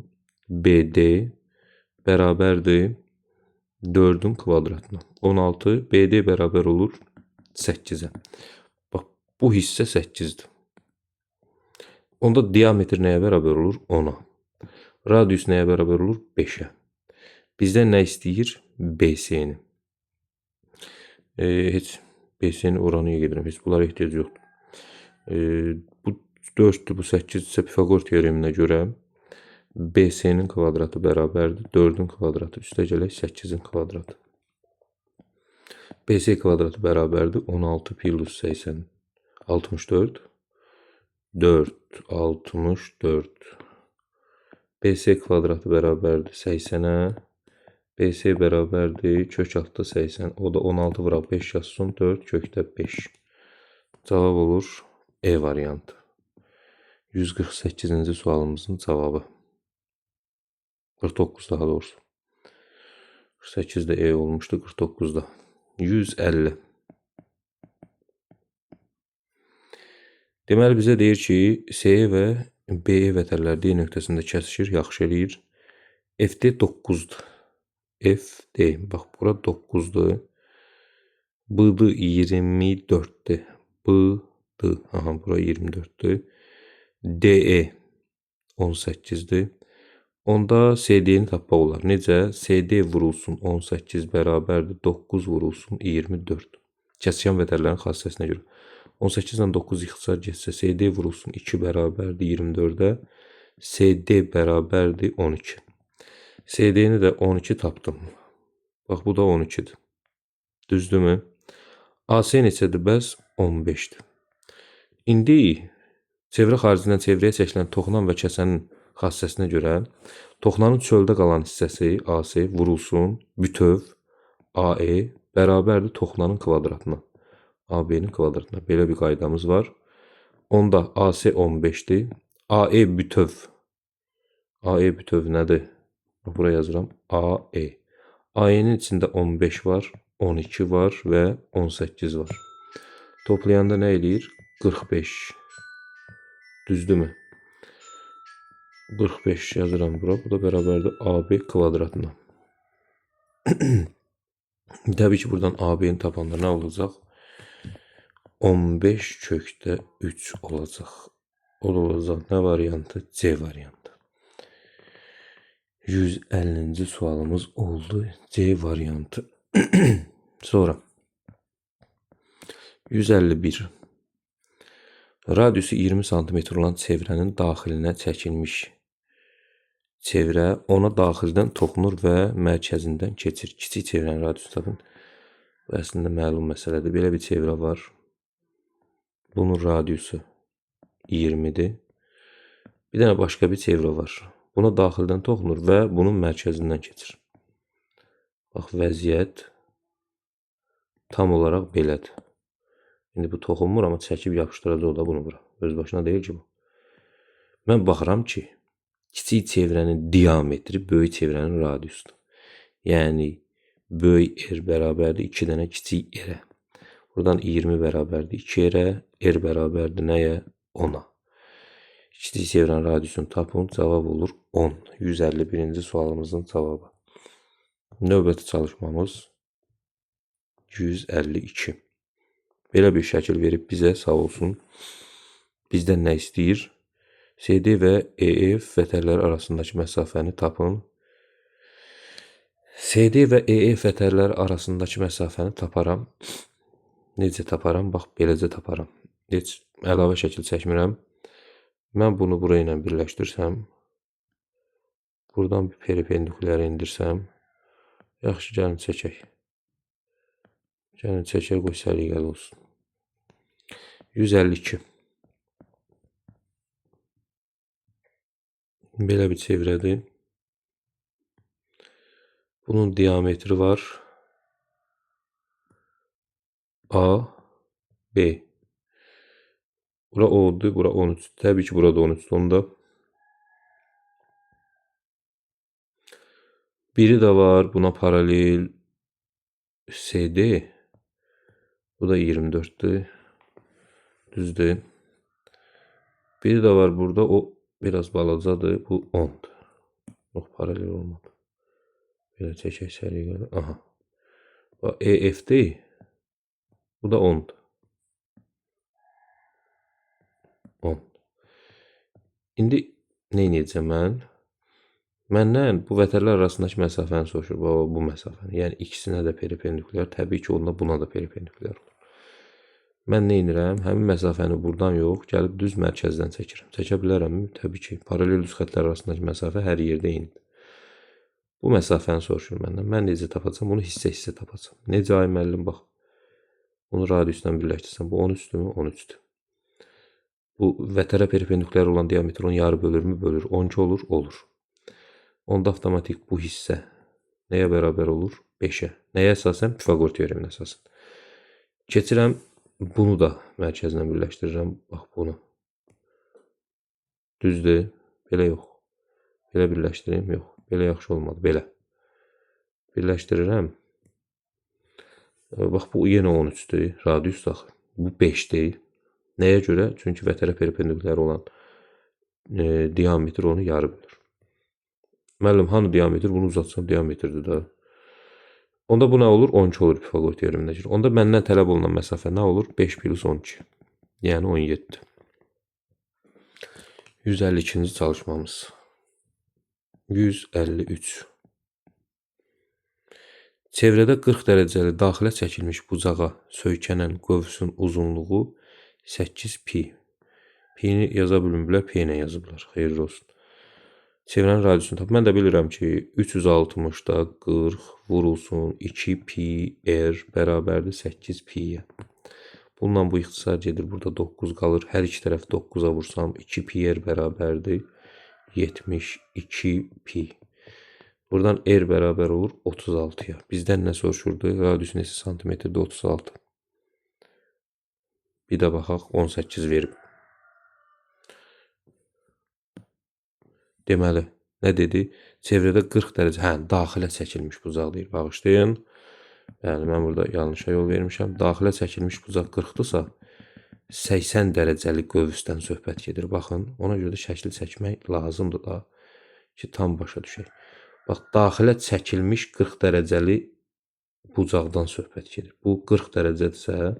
BD bərabərdir 4-ün kvadratına. 16 BD bərabər olur 8-ə. Bax, bu hissə 8-dir. Onda diametr nəyə bərabər olur? 10-a. Radius nəyə bərabər olur? 5-ə. Bizdən nə istəyir? BC-ni. Heç BC-nin oranıya gedirəm. Heç bunlara ehtiyac yoxdur. Bu 4-dür, bu 8-dirsə Pifaqor teoreminə görə BC-nin kvadratı bərabərdir 4-ün kvadratı üstə gələk 8-in kvadratı. BC kvadratı bərabərdir 16 plus 80 64 4 64 BC kvadratı bərabərdir 80-ə BC bərabərdir kök altda 80 o da 16 vuraq 5 yazsın 4 kökdə 5 cavab olur E variantı 148-ci sualımızın cavabı 49 daha doğrusu 48-də E olmuşdu 49-da 150 deməli bizə deyir ki C və BE vətərləri D nöqtəsində kəsişir yaxşı eləyir FD 9-dur FD bax bura 9-dur BD 24-dür BD aha bura 24-dür DE 18-dir onda CD-ni tapmaq olar. Necə? CD vurulsun 18 bərabərdir 9 vurulsun 24. Kəsişən vətərlərin xassəsinə görə. 18-dən 9 ixtisar getsə CD vurulsun 2 bərabərdir 24-də. CD bərabərdir 12. CD-ni də 12 tapdım. Bax bu da 12-dir. Düzdürmü? AC neçədir bəs? 15-dir. İndi çevrə xaricindən çevrəyə çəkilən toxunan və kəsənin xassəsinə görə toxunanın çöldə qalan hissəsi AC vurulsun bütöv AE bərabərdir toxunanın kvadratına. AB-nin kvadratına. Belə bir qaydamız var. Onda AC 15-dir. AE bütöv. AE bütöv nədir? Buraya yazıram. AE. AE-nin içində 15 var, 12 var və 18 var. Toplayanda nə eləyir? 45. Düzdürmü? 45 yazıram bura. Bu da bərabərdir AB kvadratına. Təbii ki, buradan AB-ni tapanda nə olacaq? 15 kökdə 3 olacaq. O da olacaq nə variantı? C variantı. 150-ci sualımız oldu. C variantı. Sonra 151. Radiusu 20 sm olan çevrənin daxilinə çəkilmiş çevrə ona daxildən toxunur və mərkəzindən keçir. Kiçik çevrənin radiusu tapın. Bu əslində məlum məsələdir. Belə bir çevrə var. Bunun radiusu 20-dir. Bir dənə başqa bir çevrə var. Buna daxildən toxunur və bunun mərkəzindən keçir. Bax, vəziyyət tam olaraq belədir. İndi bu toxunmur, amma çəkib yapışdıracaq o da bunu bura. Öz başına deyil ki bu. Mən baxıram ki, kiçik çevrənin diametri böyük çevrənin radiusudur. Yəni, böyük R bərabərdir 2 dənə kiçik R-ə. Buradan 20 bərabərdir 2 R-ə, R bərabərdir nəyə? 10-a. Kiçik çevrənin radiusunu tapın, cavab olur 10. 151-ci sualımızın cavabı. Növbəti çalışmamız 152. Belə bir şəkil verib bizə, sağ olsun. Bizdən nə istəyir? CD və EF vətərləri arasındakı məsafəni tapın. CD və EF vətərləri arasındakı məsafəni taparam. Necə taparam? Bax, beləcə taparam. Heç əlavə şəkil çəkmirəm. Mən bunu buraya ilə birləşdirsəm, buradan bir perpendikulyar indirsəm, yaxşı, gəlin çəkək. Gəlin çəkək, qoy səliqəli olsun. 152. Belə bir çevrədir. Bunun diametri var. A, B. Bura oldu, bura 13. Təbii ki, burada 13. Onda biri də var, buna paralel CD. Bu da 24'dür. Düzdür. Biri də var burada, o biraz balacadır. Bu 10'dur. Yox, paralel olmadı. Belə çəkək səliqəli. Aha. Bax, EF-dir. Bu da 10'dur. 10. İndi nə edəcəm mən? Məndən bu vətərlər arasındakı məsafəni soruşur. Bu məsafəni. Yəni ikisinə də perpendikulyar. Təbii ki, onda buna da perpendikulyar olur. Mən nə edirəm? Həmin məsafəni buradan yox, gəlib düz mərkəzdən çəkirəm. Çəkə bilərəmmi? Təbii ki. Paralel düz xəttlər arasındakı məsafə hər yerdə eynidir. Bu məsafəni soruşur məndən. Mən necə tapacam? Bunu hissə-hissə tapacam. Necə, ay müəllim, bax. Bunu radiusdan birləşdirsəm. Bu 13-dürmü? 13-dür. Bu vətərə perpendikulyar olan diametr onu yarı bölürmü? Bölür. 12 olur? Olur. Onda avtomatik bu hissə nəyə bərabər olur? 5-ə. Nəyə əsasən? Pifaqor teoreminə əsasən. Keçirəm, bunu da mərkəzlə birləşdirirəm. Bax, bunu. Düzdür. Belə yox. Belə birləşdirim. Yox. Belə yaxşı olmadı. Belə. Birləşdirirəm. Bax, bu yenə 13-dür. Radius daxil. Bu 5-dir. Nəyə görə? Çünki vətərə perpendikulyar olan diametr onu yarı bölür. Müəllim, hanı diametr? Bunu uzatsam diametrdir də. Onda bu nə olur? 12 olur Pifaqor teoremində. Onda məndən tələb olunan məsafə nə olur? 5 plus 12. Yəni 17. 152-ci çalışmamız. 153. Çevrədə 40 dərəcəli daxilə çəkilmiş bucağa söykənən qövsün uzunluğu 8 pi. Pi-ni yaza bilmirlər, P ilə yazıblar. Xeyirli olsun. Çevrənin radiusunu tap. Mən də bilirəm ki, 360-da 40 vurulsun 2 pi r bərabərdir 8 pi-yə. Bununla bu ixtisar gedir. Burada 9 qalır. Hər iki tərəf 9-a vursam 2 pi r bərabərdir 72 pi. Buradan r bərabər olur 36-ya. Bizdən nə soruşurdu? Radiusu neçə santimetrdə? 36. Bir də baxaq, 18 verib. Deməli, nə dedi? Çevrədə 40 dərəcə, daxilə çəkilmiş bucaq deyir. Bağışlayın. Yəni, mən burada yanlışa yol vermişəm. Daxilə çəkilmiş bucaq 40-dırsa, 80 dərəcəli qövsdən söhbət gedir. Baxın, ona görə də şəkil çəkmək lazımdır da ki, tam başa düşək. Bax, daxilə çəkilmiş 40 dərəcəli bucaqdan söhbət gedir. Bu 40 dərəcədirsə,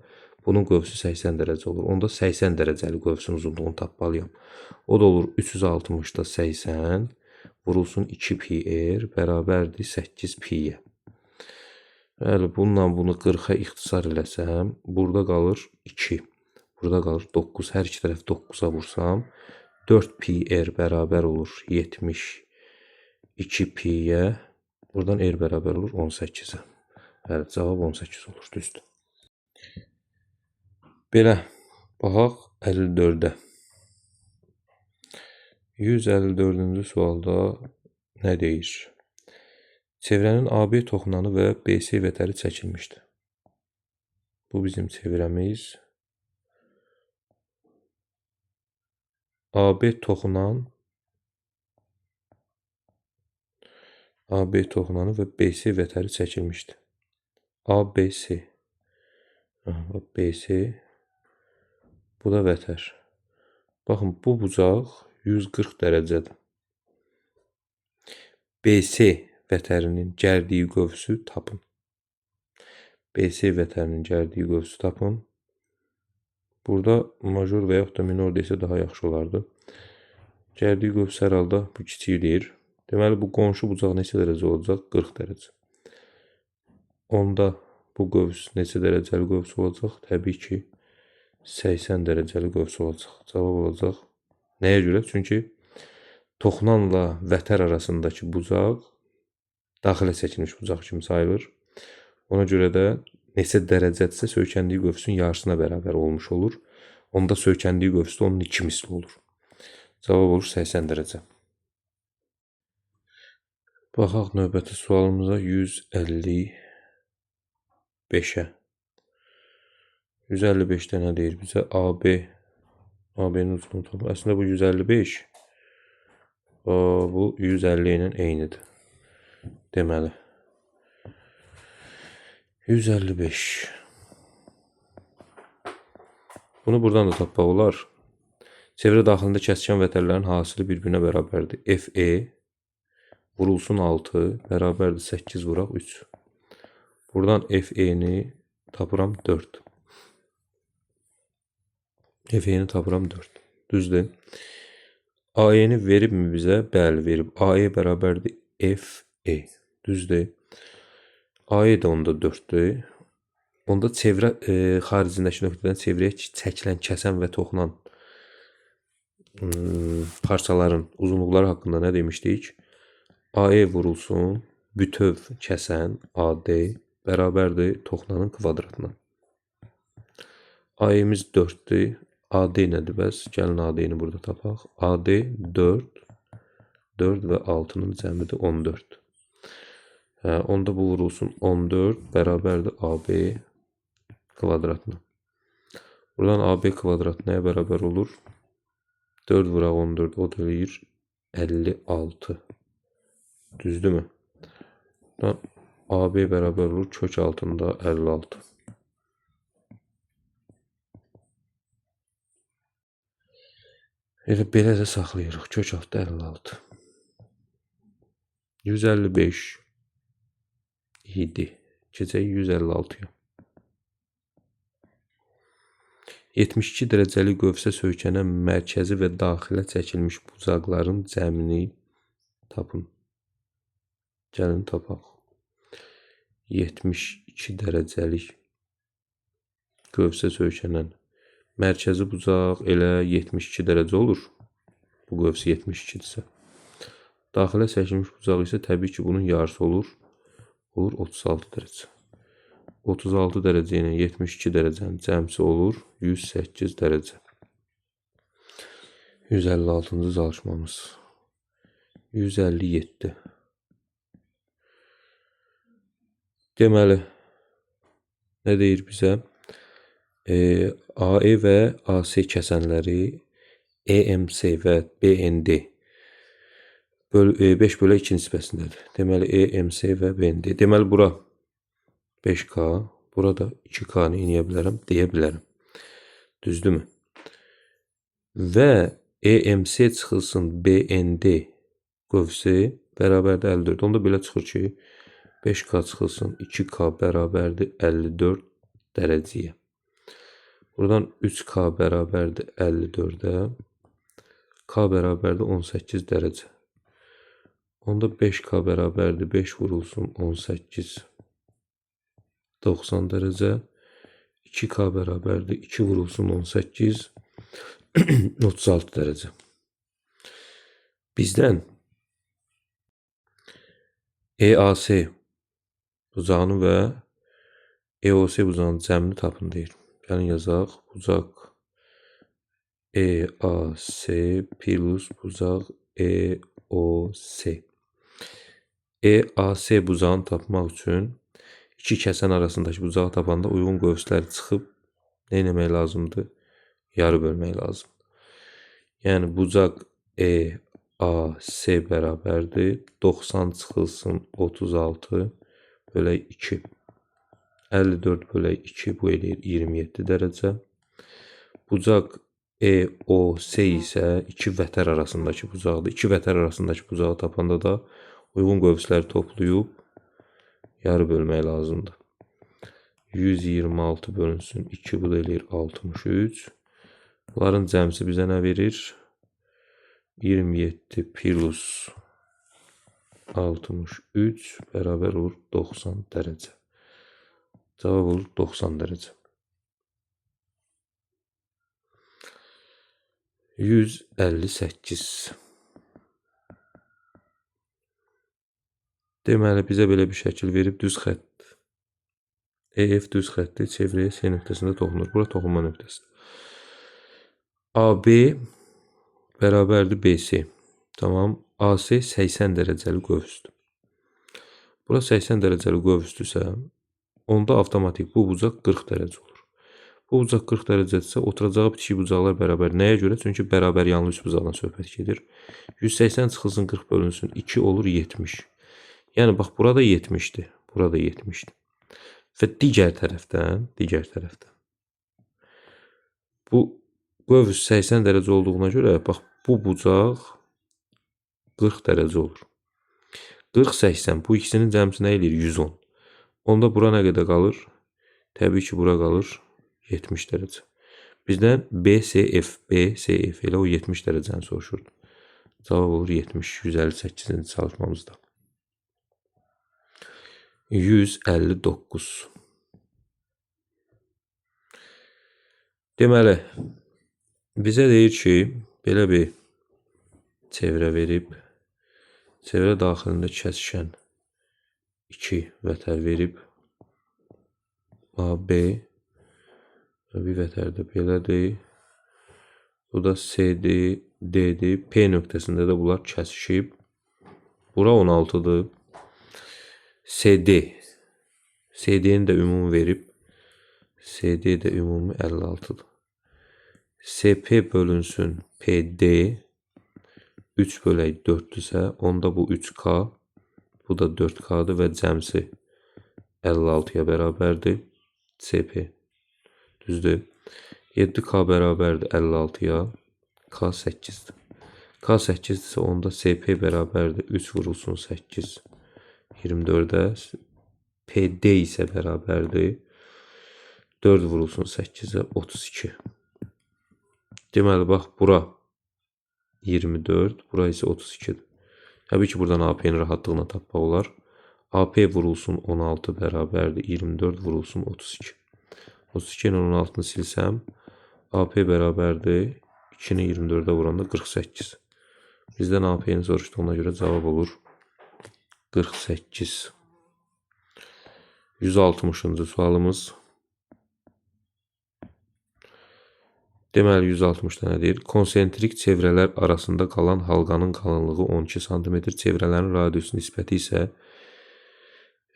bunun qövsü 80 dərəcə olur. Onda 80 dərəcəli qövsün uzunluğunu tapmalıyam. O da olur 360-da 80 vurulsun 2 pi r bərabərdir 8 pi-yə. Bəli, bununla bunu 40-a ixtisar eləsəm, burada qalır 2. Burada qalır 9. Hər iki tərəf 9-a vursam, 4πr bərabər olur 72 pi-yə. Buradan r bərabər olur 18-ə. Bəli, cavab 18 olur, düzdür. Belə, baxaq 54-ə. 154-cü sualda nə deyir? Çevrənin AB toxunanı və BC vətəri çəkilmişdir. Bu bizim çevrəmiz. AB toxunanı və BC vətəri çəkilmişdir. ABC. BC. Bu da vətər. Baxın, bu bucaq 140 dərəcədir. BC vətərinin gərdiyi qövsü tapın. BC vətərinin gərdiyi qövsü tapın. Burada major və yaxud da minor desə daha yaxşı olardı. Gərdiyi qövsü hər halda bu kiçikdir. Deməli, bu qonşu bucaq neçə dərəcə olacaq? 40 dərəcə. Onda bu qövs neçə dərəcəli qövs olacaq? Təbii ki, 80 dərəcəli qövs olacaq. Cavab olacaq. Nəyə görə? Çünki toxunanla vətər arasındakı bucaq daxilə çəkilmiş bucaq kimi sayılır. Ona görə də neçə dərəcədirsə söykəndiyi qövsün yarısına bərabər olmuş olur. Onda söykəndiyi qövs də onun 2 misli olur. Cavab olur 80 dərəcə. Baxaq növbəti sualımıza 155-ə. 155-də nə deyir bizə? AB-nin uzunluğunu tapın. Əslində bu 155. Bu 150 ilə eynidir. Deməli. 155. Bunu buradan da tapmaq olar. Çevrə daxilində kəskin vətərlərin hasili bir-birinə bərabərdir. FE vurulsun 6 bərabərdir 8 vuraq 3. Buradan FE-ni tapıram 4. FE-ni tapıram 4. Düzdür. AE-ni veribmi bizə? Bəli, verib. AE bərabərdir FE. Düzdür. AE də onda 4-dür. Onda çevrə xaricindəki nöqtədən çevrəyə çəkilən, kəsən və toxunan parçaların uzunluqları haqqında nə demişdik? AE vurulsun, bütöv kəsən AD bərabərdir toxunanın kvadratına. AE-miz 4-dür. AD nədir bəs? Gəlin AD-ni burada tapaq. AD 4 və 6-nın cəmidir 14. Onda bu vurulsun 14 bərabərdir AB kvadratına. Buradan AB kvadrat nəyə bərabər olur? 4 vuraq 14 o da eləyir 56. Düzdürmü? Buradan AB bərabər olur kök altında 56. Belə də saxlayırıq. Kök altında 56. 155 idi. Keçək 156-ya. 72 dərəcəli qövsə söykənən mərkəzi və daxilə çəkilmiş bucaqların cəmini tapın. Gəlin tapaq. 72 dərəcəlik qövsə söykənən mərkəzi bucaq elə 72 dərəcə olur. Bu qövs 72-dirsə. Daxilə çəkilmiş bucaq isə təbii ki, bunun yarısı olur. Olur 36 dərəcə. 36 dərəcə ilə 72 dərəcənin cəmsi olur 108 dərəcə. 156-cı çalışmamız. 157. Deməli, nə deyir bizə? AE və AC kəsənləri EMC və BND 5/2 nisbəsindədir. Deməli, EMC və BND. Deməli, bura 5K, burada 2K-nı ineyə bilərəm, deyə bilərəm. Düzdürmü? Və EMC çıxılsın BND qövsi bərabərdir 54. Onda belə çıxır ki, 5K çıxılsın 2K bərabərdir 54 dərəcəyə. Buradan 3K bərabərdir 54-ə. K bərabərdir 18 dərəcə. Onda 5K bərabərdir 5 vurulsun 18 90 dərəcə. 2K bərabərdir. 2 vurulsun 18. 36 dərəcə. Bizdən EAS bucağını və EOS bucağının cəmini tapın deyir. Gəlin yazaq. Bucaq EAS plus bucaq EOS. EAS bucağını tapmaq üçün iki kəsən arasındakı bucağı tapanda uyğun qövsləri çıxıb nə etmək lazımdır? Yarı bölmək lazımdır. Yəni bucaq EAS bərabərdir. 90 çıxılsın 36 bölək 2. 54 bölək 2 bu eləyir 27 dərəcə. Bucaq EOS isə iki vətər arasındakı bucaqdır. İki vətər arasındakı bucağı tapanda da uyğun qövsləri toplayıb yarı bölmək lazımdır. 126 bölünsün 2 bu da eləyir 63. Bunların cəmsi bizə nə verir? 27 plus 63 bərabər olur 90 dərəcə. Cavab olur 90 dərəcə. 158. Deməli, bizə belə bir şəkil verib düz xətt. EF düz xətti çevrəyə C nöqtəsində toxunur. Bura toxunma nöqtəsidir. AB bərabərdir BC. Tamam. AC 80 dərəcəli qövsdür. Bura 80 dərəcəli qövsdürsə, onda avtomatik bu bucaq 40 dərəcə olur. Bu bucaq 40 dərəcədirsə, oturacağı bitişik bucaqlar bərabər. Nəyə görə? Çünki bərabər yanlı üç bucaqdan söhbət gedir. 180 çıxılsın 40 bölünsün 2 olur 70. Yəni, bax, burada 70'dir. Burada 70'dir. Və digər tərəfdən, bu qövs 80 dərəcə olduğuna görə, bax, bu bucaq 40 dərəcə olur. 40-80, bu ikisinin cəmsi nə eləyir? 110. Onda bura nə qədər qalır? Təbii ki, bura qalır 70 dərəcə. Bizdən BCF elə o 70 dərəcəni soruşurdu. Cavab olur 70, 158-ci çalışmamızda. 159. Deməli, bizə deyir ki, belə bir çevrə verib, çevrə daxilində kəsişən 2 vətər verib, AB, bir vətər də belədir, bu da CD, D'dir, P nöqtəsində də bunlar kəsişib, bura 16'dır, CD-ni də ümumi verib, CD də ümumi 56'dır. SP bölünsün PD 3 bölək 4'dürsə, onda bu 3K, bu da 4K'dır və cəmsi 56'ya bərabərdir. SP düzdür. 7K bərabərdir 56'ya, K 8'dir. K 8'dirsə, onda SP bərabərdir 3 vurulsun 8, 24'ə. PD isə bərabərdir 4 vurulsun 8'ə, 32. Deməli, bax, bura 24, bura isə 32'dir. Təbii ki, buradan AP'nin rahatlıqla tapmaq olar. AP vurulsun 16 bərabərdir 24 vurulsun 32. 32 ilə 16'nı silsəm, AP bərabərdir 2'ni 24'ə vuranda 48. Bizdən AP'ni soruşduğuna görə cavab olur 48. 160-cı sualımız. Deməli, 160'da nə deyir? Konsentrik çevrələr arasında qalan halqanın qalınlığı 12 cm, çevrələrin radiusu nisbəti isə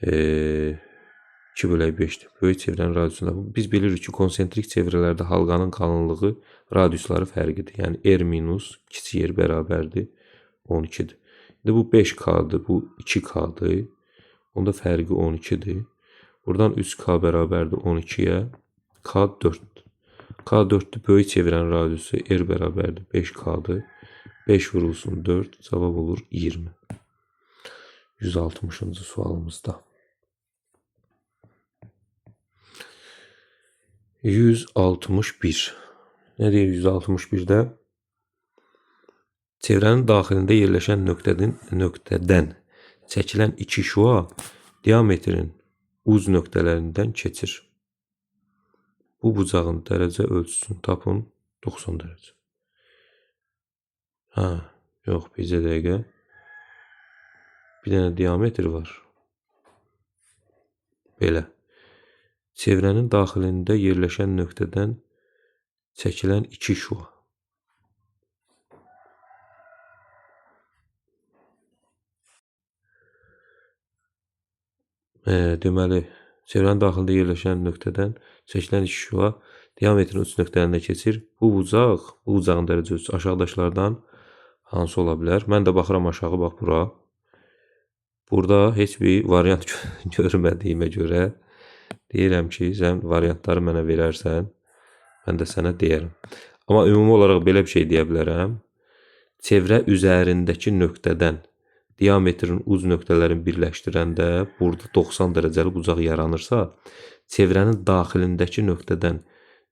2 bölək 5'dir. Böyük çevrənin radiusunda. Biz bilirik ki, konsentrik çevrələrdə halqanın qalınlığı radiusları fərqidir. Yəni, R minus kiçik R bərabərdir 12'dir. İndi bu 5K'dır, bu 2K'dır. Onda fərqi 12'dir. Buradan 3K bərabərdir 12'yə, K 4'dür. K 4'dür, böyük çevrənin radiusu R bərabərdir 5K'dır. 5 vurulsun 4, cavab olur 20. 160-cı sualımızda. 161. Nə deyir 161'də? Çevrənin daxilində yerləşən nöqtədən çəkilən iki şua diametrin uz nöqtələrindən keçir. Bu bucağın dərəcə ölçüsünü tapın 90 dərəcə. Yox, bircə dəqiqə. Bir dənə diametr var. Belə. Çevrənin daxilində yerləşən nöqtədən çəkilən 2 şua. Deməli, çevrənin daxilində yerləşən nöqtədən çəkilən 2 şua diametrin uç nöqtələrində keçir. Bu bucağın dərəcə ölçüsü aşağıdakılardan hansı ola bilər? Mən də baxıram aşağı, bax bura. Burada heç bir variant görmədiyimə görə deyirəm ki, sən variantları mənə verərsən, mən də sənə deyərəm. Amma ümumi olaraq belə bir şey deyə bilərəm. Çevrə üzərindəki nöqtədən diametrin uz nöqtələrini birləşdirəndə burada 90 dərəcəli bucaq yaranırsa, çevrənin daxilindəki nöqtədən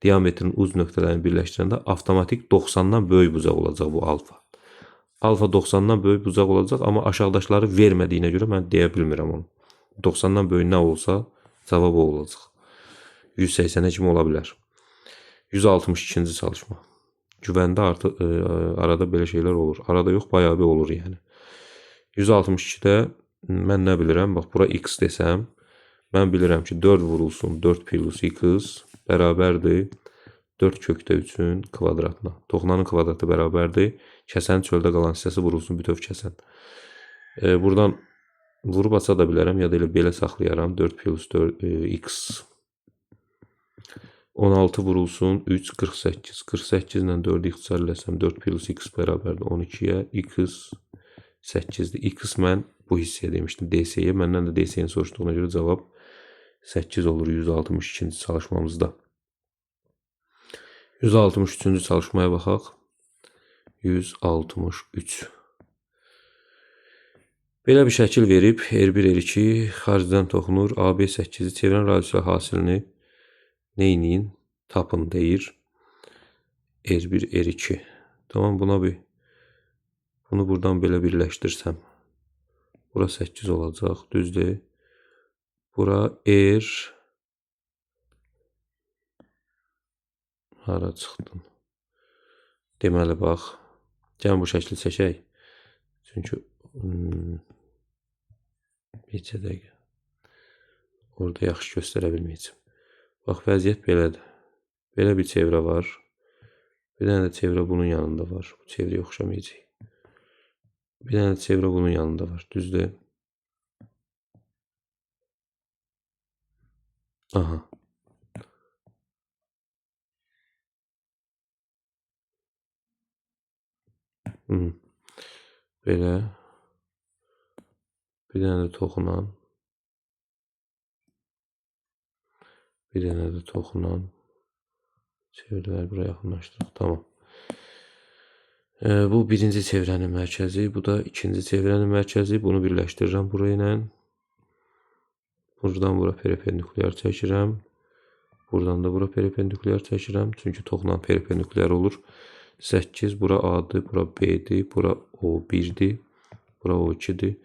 diametrin uz nöqtələrini birləşdirəndə avtomatik 90-dan böyük bucaq olacaq bu alfa. Alfa 90-dan böyük bucaq olacaq, amma aşağıdakıları vermədiyinə görə mən deyə bilmirəm onu. 90-dan böyük nə olsa cavab o olacaq. 180-ə kimi ola bilər. 162-ci çalışma. Güvəndə arada belə şeylər olur. Arada yox, bayağı bir olur yəni. 162-də mən nə bilirəm? Bax, bura x desəm, mən bilirəm ki, 4 vurulsun 4 plus x bərabərdir 4 kökdə 3-ün kvadratına. Toxunanın kvadratı bərabərdir. Kəsənin çöldə qalan hissəsi vurulsun bütöv kəsən. Buradan vurub aça da bilərəm, ya da elə belə saxlayaram. 4 plus 4 x 16 vurulsun 3, 48. 48 ilə 4-ü ixtisarləsəm 4 plus x bərabərdir 12-yə, x 8-dir. X mən bu hissəyə demişdim, DC-yə. Məndən də DC-ni soruşduğuna görə cavab 8 olur 162-ci çalışmamızda. 163-cü çalışmaya baxaq. 163. Belə bir şəkil verib, R1, R2 xaricdən toxunur. AB 8-i çevrən radiusiya hasilini neyinin? Tapın deyir. R1, R2. Tamam, bunu buradan belə birləşdirsəm. Bura 8 olacaq, düzdür. Bura R. Hara çıxdın? Deməli, bax. Gəlin bu şəkli çəkək. Çünki bircə dəqiqə. Orada yaxşı göstərə bilməyəcəm. Bax, vəziyyət belədir. Belə bir çevrə var. Bir dənə də çevrə bunun yanında var. Bu çevrəyə oxşamayacaq. Bir dənə də çevrə bunun yanında var. Düzdür. Aha. Belə. Bir dənə də toxunan. Bir dənə də toxunan. Çevrələri buraya yaxınlaşdırıq. Tamam. Bu birinci çevrənin mərkəzi. Bu da ikinci çevrənin mərkəzi. Bunu birləşdirirəm buraya ilə. Buradan bura perpendikulyar çəkirəm. Buradan da bura perpendikulyar çəkirəm. Çünki toxunan perpendikulyar olur. 8. Bura A-dır. Bura B-dir. Bura O1-dir. Bura O2-dir.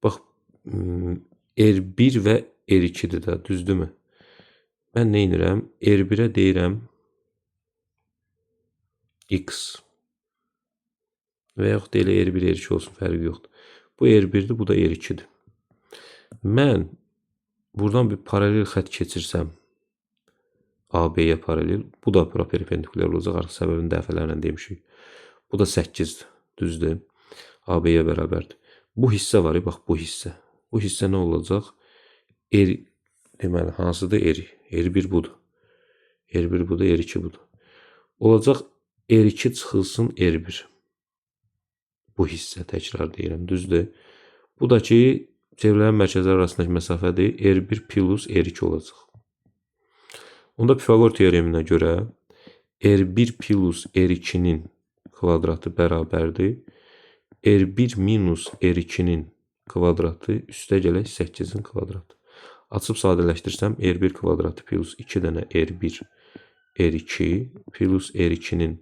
Bax, R1 və R2-dir də. Düzdürmü? Mən nə edirəm? R1-ə deyirəm X. Və yaxud da elə R1, R2 olsun, fərqi yoxdur. Bu R1-dir, bu da R2-dir. Mən buradan bir paralel xət keçirsəm, AB-yə paralel, bu da bura perpendikulyar olacaq, artıq səbəbini dəfələrlə demişik. Bu da 8-dir, düzdür. AB-yə bərabərdir. Bu hissə var, bax bu hissə. Bu hissə nə olacaq? R, deməli, hansıdır? R. R1 budur. R1 budur, R2 budur. Olacaq R2 çıxılsın R1. Bu hissə, təkrar deyirəm, düzdür. Bu da ki, çevrələrin mərkəzləri arasındakı məsafədir. R1 plus R2 olacaq. Onda Pifaqor teoreminə görə R1 plus R2-nin kvadratı bərabərdir. R1 minus R2-nin kvadratı üstə gələk 8-in kvadratı. Açıb sadələşdirsəm, R1 kvadratı plus 2 dənə R1 R2 plus R2-nin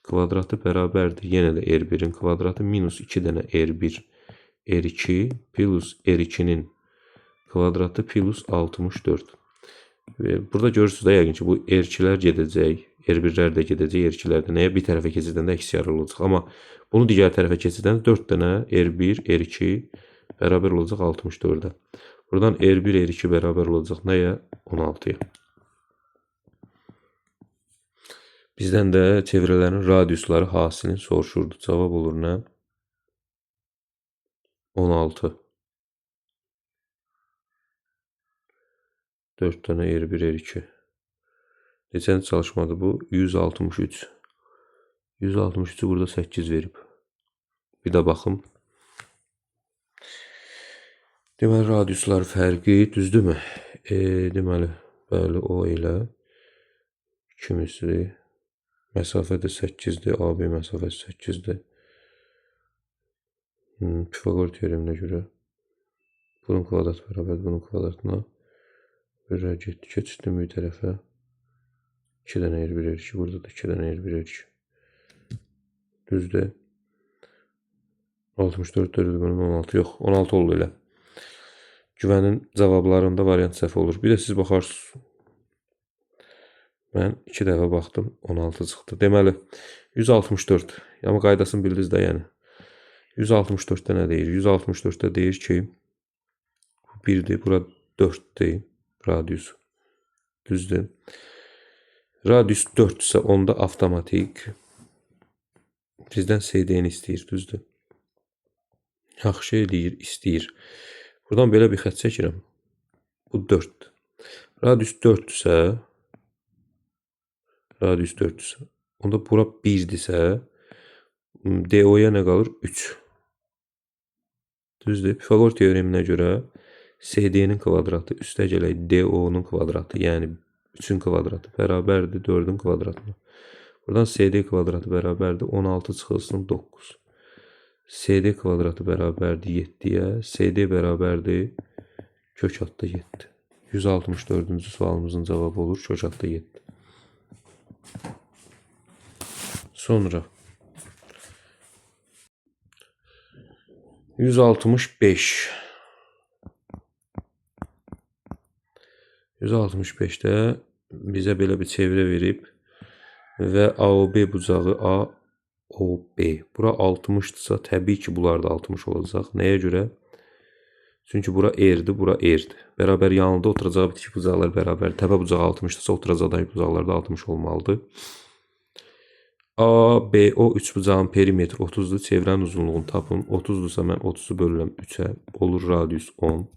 kvadratı bərabərdir. Yenə də R1-in kvadratı minus 2 dənə R1 R2 plus R2-nin kvadratı plus 64. Burada görürsünüz də yəqin ki, bu R2-lər gedəcək, R1-lər də gedəcək, R2-lər də nəyə? Bir tərəfə keçidəndə əks yarı olacaq. Amma bunu digər tərəfə keçidəndə 4 dənə R1, R2 bərabər olacaq 64-ə. Buradan R1, R2 bərabər olacaq nəyə? 16-ya. Bizdən də çevrələrin radiusları hasilini soruşurdu. Cavab olur nə? 16. 4 dənə R1, R2. Neçənci çalışmadı bu? 163. 163'ü burada 8 verib. Bir də baxım. Deməli, radiuslar fərqi düzdürmü? Deməli, bəli, o ilə ikimisi məsafə də 8-dir, AB məsafəsi 8-dir. Pifagor teoreminə görə bunun kvadrat bərabər bunun kvadratına bölürə getdi, keçdim bir tərəfə 2 dənə R1, R2, burada da 2 dənə R1, R2. Düzdür. 64 dörrdür bunun 16 yox. 16 oldu elə. Güvənin cavablarında variant səhv olur. Bir də siz baxarsınız. Mən 2 dəfə baxdım. 16 çıxdı. Deməli 164. Amma qaydasını bildiniz də yəni. 164-də nə deyir? 164-də deyir ki, bu 1-dir, bura 4-dir radius. Düzdür. Radius 4-dürsə onda avtomatik bizdən CD-ni istəyir, düzdür. Yaxşı eləyir, istəyir. Buradan belə bir xət çəkirəm. Bu 4-dür. Radius 4-dürsə onda bura 1-dirsə DO-ya nə qalır? 3. Düzdür. Pifagor teoreminə görə CD-nin kvadratı üstə gələk DO-nun kvadratı, yəni 3-ün kvadratı bərabərdir 4-ün kvadratına. Buradan CD kvadratı bərabərdir 16 çıxılsın 9. CD kvadratı bərabərdir 7-yə, CD bərabərdir kök altda 7. 164-cü sualımızın cavabı olur kök altda 7. Sonra 165. 165-də bizə belə bir çevrə verib və AOB bucağı AOB. Bura 60-dırsa təbii ki, bunlar da 60 olacaq. Nəyə görə? Çünki bura R-dir, bura R-dir. Bərabər yanında oturacağı bitki bucaqlar bərabər. Təpə bucağı 60-dırsa oturacağı bucaqlar da 60 olmalıdır. ABO 3 bucağın perimetri 30-dur. Çevrənin uzunluğunu tapın. 30-dursa mən 30-u bölürəm 3-ə. Olur radius 10.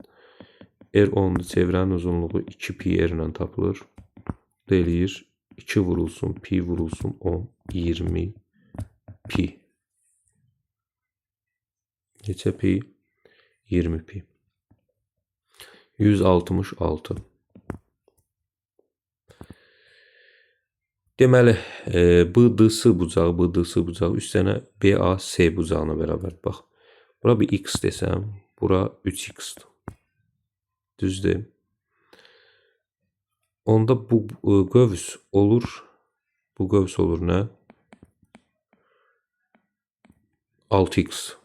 R10-dur. Çevrənin uzunluğu 2pi R ilə tapılır. Eləyir 2 vurulsun, pi vurulsun 10, 20 pi. Neçə pi? 20 pi. 166. Deməli, BDS bucağı üst dənə BAS bucağına bərabər. Bax, bura bir x desəm, bura 3x-dir. Düzdür. Onda bu qövs olur. Bu qövs olur nə? 6x.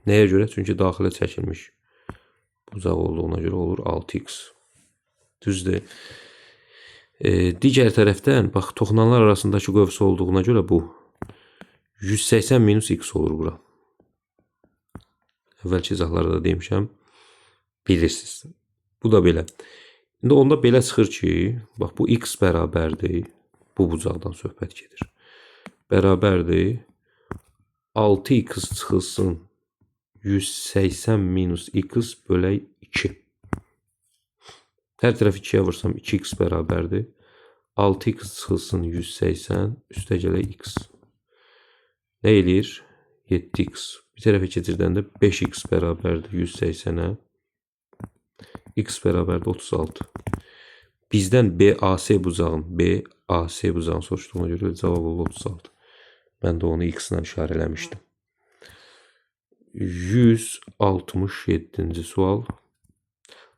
Nəyə görə? Çünki daxilə çəkilmiş bucaq olduğuna görə olur 6x. Düzdür. Digər tərəfdən, bax, toxunanlar arasındakı qövs olduğuna görə bu 180 minus x olur bura. Əvvəlki izahlarda da demişəm, bilirsiniz. Bu da belə. İndi onda belə çıxır ki, bax, bu x bərabərdir, bu bucaqdan söhbət gedir. Bərabərdir, 6x çıxılsın 180 minus x bölək 2. Hər tərəf 2-yə vursam 2x bərabərdir. 6x çıxılsın 180, üstə gələk x. Nə eləyir? 7x. Bir tərəfə keçirdəndə 5x bərabərdir 180-ə. X bərabərdir 36. Bizdən BAS bucağını soruşduğuna görə cavab olur 36. Mən də onu x ilə işarə eləmişdim. 167-ci sual.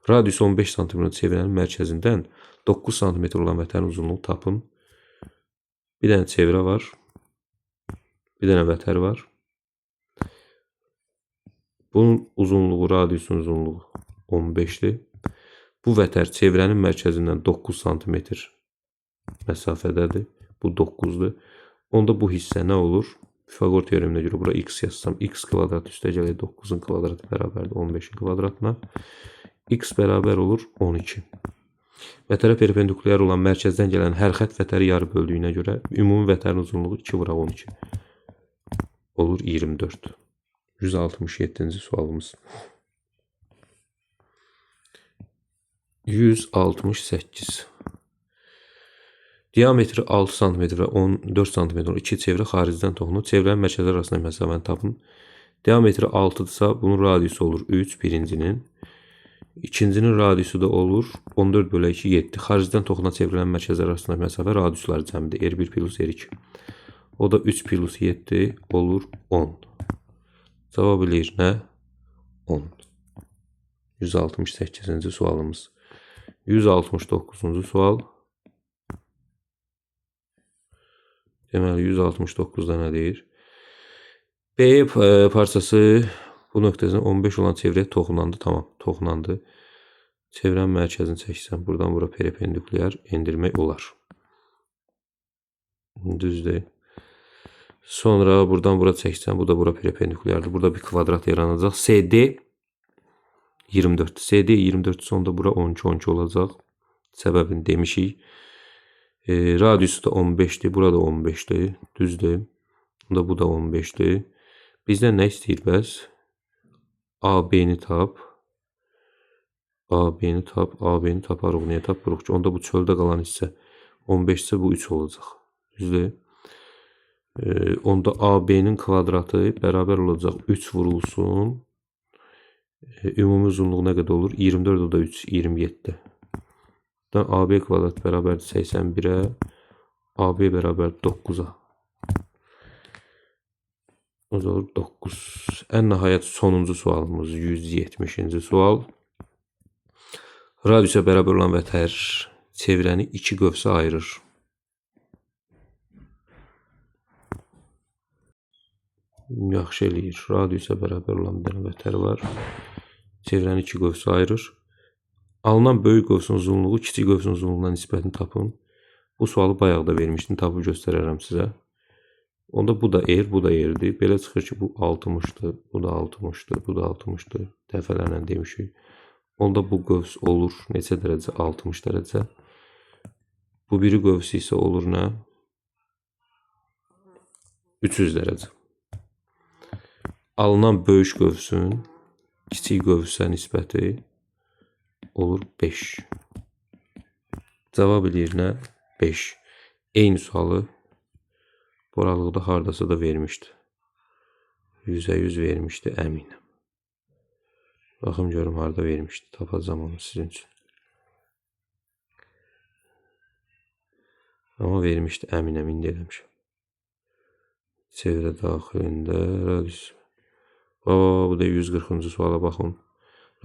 Radius 15 cm çevrənin mərkəzindən 9 cm olan vətənin uzunluğu tapın. Bir dənə çevrə var. Bir dənə vətər var. Bunun uzunluğu, radiusun uzunluğu 15'dir. Bu vətər çevrənin mərkəzindən 9 sm məsafədədir. Bu 9'dur. Onda bu hissə nə olur? Pifaqor teoreminə görə bura x yazsam, x kvadrat üstə gəlir 9'un kvadratı bərabərdir 15'in kvadratına. X bərabər olur 12. Vətərə perpendikulyar olan mərkəzdən gələn hər xət vətəri yarı böldüyünə görə ümumi vətərin uzunluğu 2 vuraq 12 olur 24. 167-ci sualımız. 168. Diametri 6 cm və 14 cm olan iki çevrə xaricdən toxunur. Çevrənin mərkəzləri arasında məsafəni tapın. Diametri 6-dırsa bunun radiusu olur 3 birincinin. İkincinin radiusu da olur 14 bölü 2 7. Xaricdən toxunan çevrələrin mərkəzləri arasında məsafə radiusları cəmidir. R1 plus R2. O da 3 plus 7 olur 10. Cavab eləyir nə? 10. 168-ci sualımız. 169-cu sual. Deməli 169'da nə deyir? B parçası bu nöqtəsindən 15 olan çevrəyə toxunandı. Tamam, toxunandı. Çevrənin mərkəzini çəksəm, buradan bura perpendikulyar endirmək olar. Düzdür. Sonra buradan bura çəksəm, bu da bura perpendikulyardır. Burada bir kvadrat yaranacaq. CD 24. CD 24 sonda bura 12 12 olacaq. Səbəbini demişik. Radiusu da 15'dir. Burada 15'dir. Düzdür. Bu da 15'dir. Bizdən nə istəyir bəs? AB-ni tap. AB-ni tap. AB-ni taparıq. Niyə tapırıq ki? Onda bu çöldə qalan hissə 15 ise bu 3 olacaq. Düzdür. Onda AB-nin kvadratı bərabər olacaq 3 vurulsun. Ümumi uzunluğu nə qədər olur? 24, o da 3, 27. AB kvadrat bərabər 81'ə. AB bərabər 9'a. O da olur 9. Ən nəhayət sonuncu sualımız 170-ci sual. Radiusa bərabər olan vətər çevrəni 2 qövsə ayırır. Yaxşı eləyir. Radiusa bərabər olan bir vətər var. Çevrəni 2 qövsə ayırır. Alınan böyük qövsün uzunluğu kiçik qövsün uzunluğuna nisbətini tapın. Bu sualı bayaq da vermişdim. Tapıb göstərərəm sizə. Onda bu da R, bu da R'dir. Belə çıxır ki, bu 60'dır, bu da 60'dır, bu da 60'dır. Dəfələrlə demişik. Onda bu qövs olur neçə dərəcə? 60 dərəcə. Bu biri qövsü isə olur nə? 300 dərəcə. Alınan böyük qövsün kiçik qövsə nisbəti olur 5. Cavab eləyir nə? 5. Eyni sualı bu aralıqda hardasa da vermişdi. 100% vermişdi, əminəm. Baxım görüm harda vermişdi. Tapacağım onu sizin üçün. Ama vermişdi, əminəm, indi eləmişəm. Çevrə daxilində radius. Bu da 140-cı suala baxın.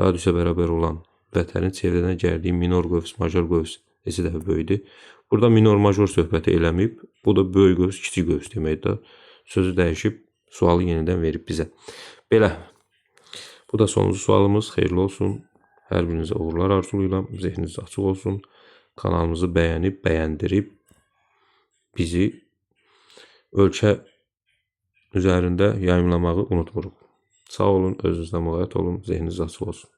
Radiusa bərabər olan vətərin çevrədən gəldiyi minor qövs, major qövs neçə dəfə böyüdür. Burada minor major söhbəti eləməyib. Bu da böyük qövs, kiçik qövs deməkdir. Sözü dəyişib, sualı yenidən verib bizə. Belə. Bu da sonuncu sualımız. Xeyirli olsun. Hər birinizə uğurlar arzulayıram. Zehniniz açıq olsun. Kanalımızı bəyənib, bəyəndirib bizi ölkə üzərində yayımlamağı unutmuruq. Sağ olun, özünüzdən müğayət olun. Zehniniz açıq olsun.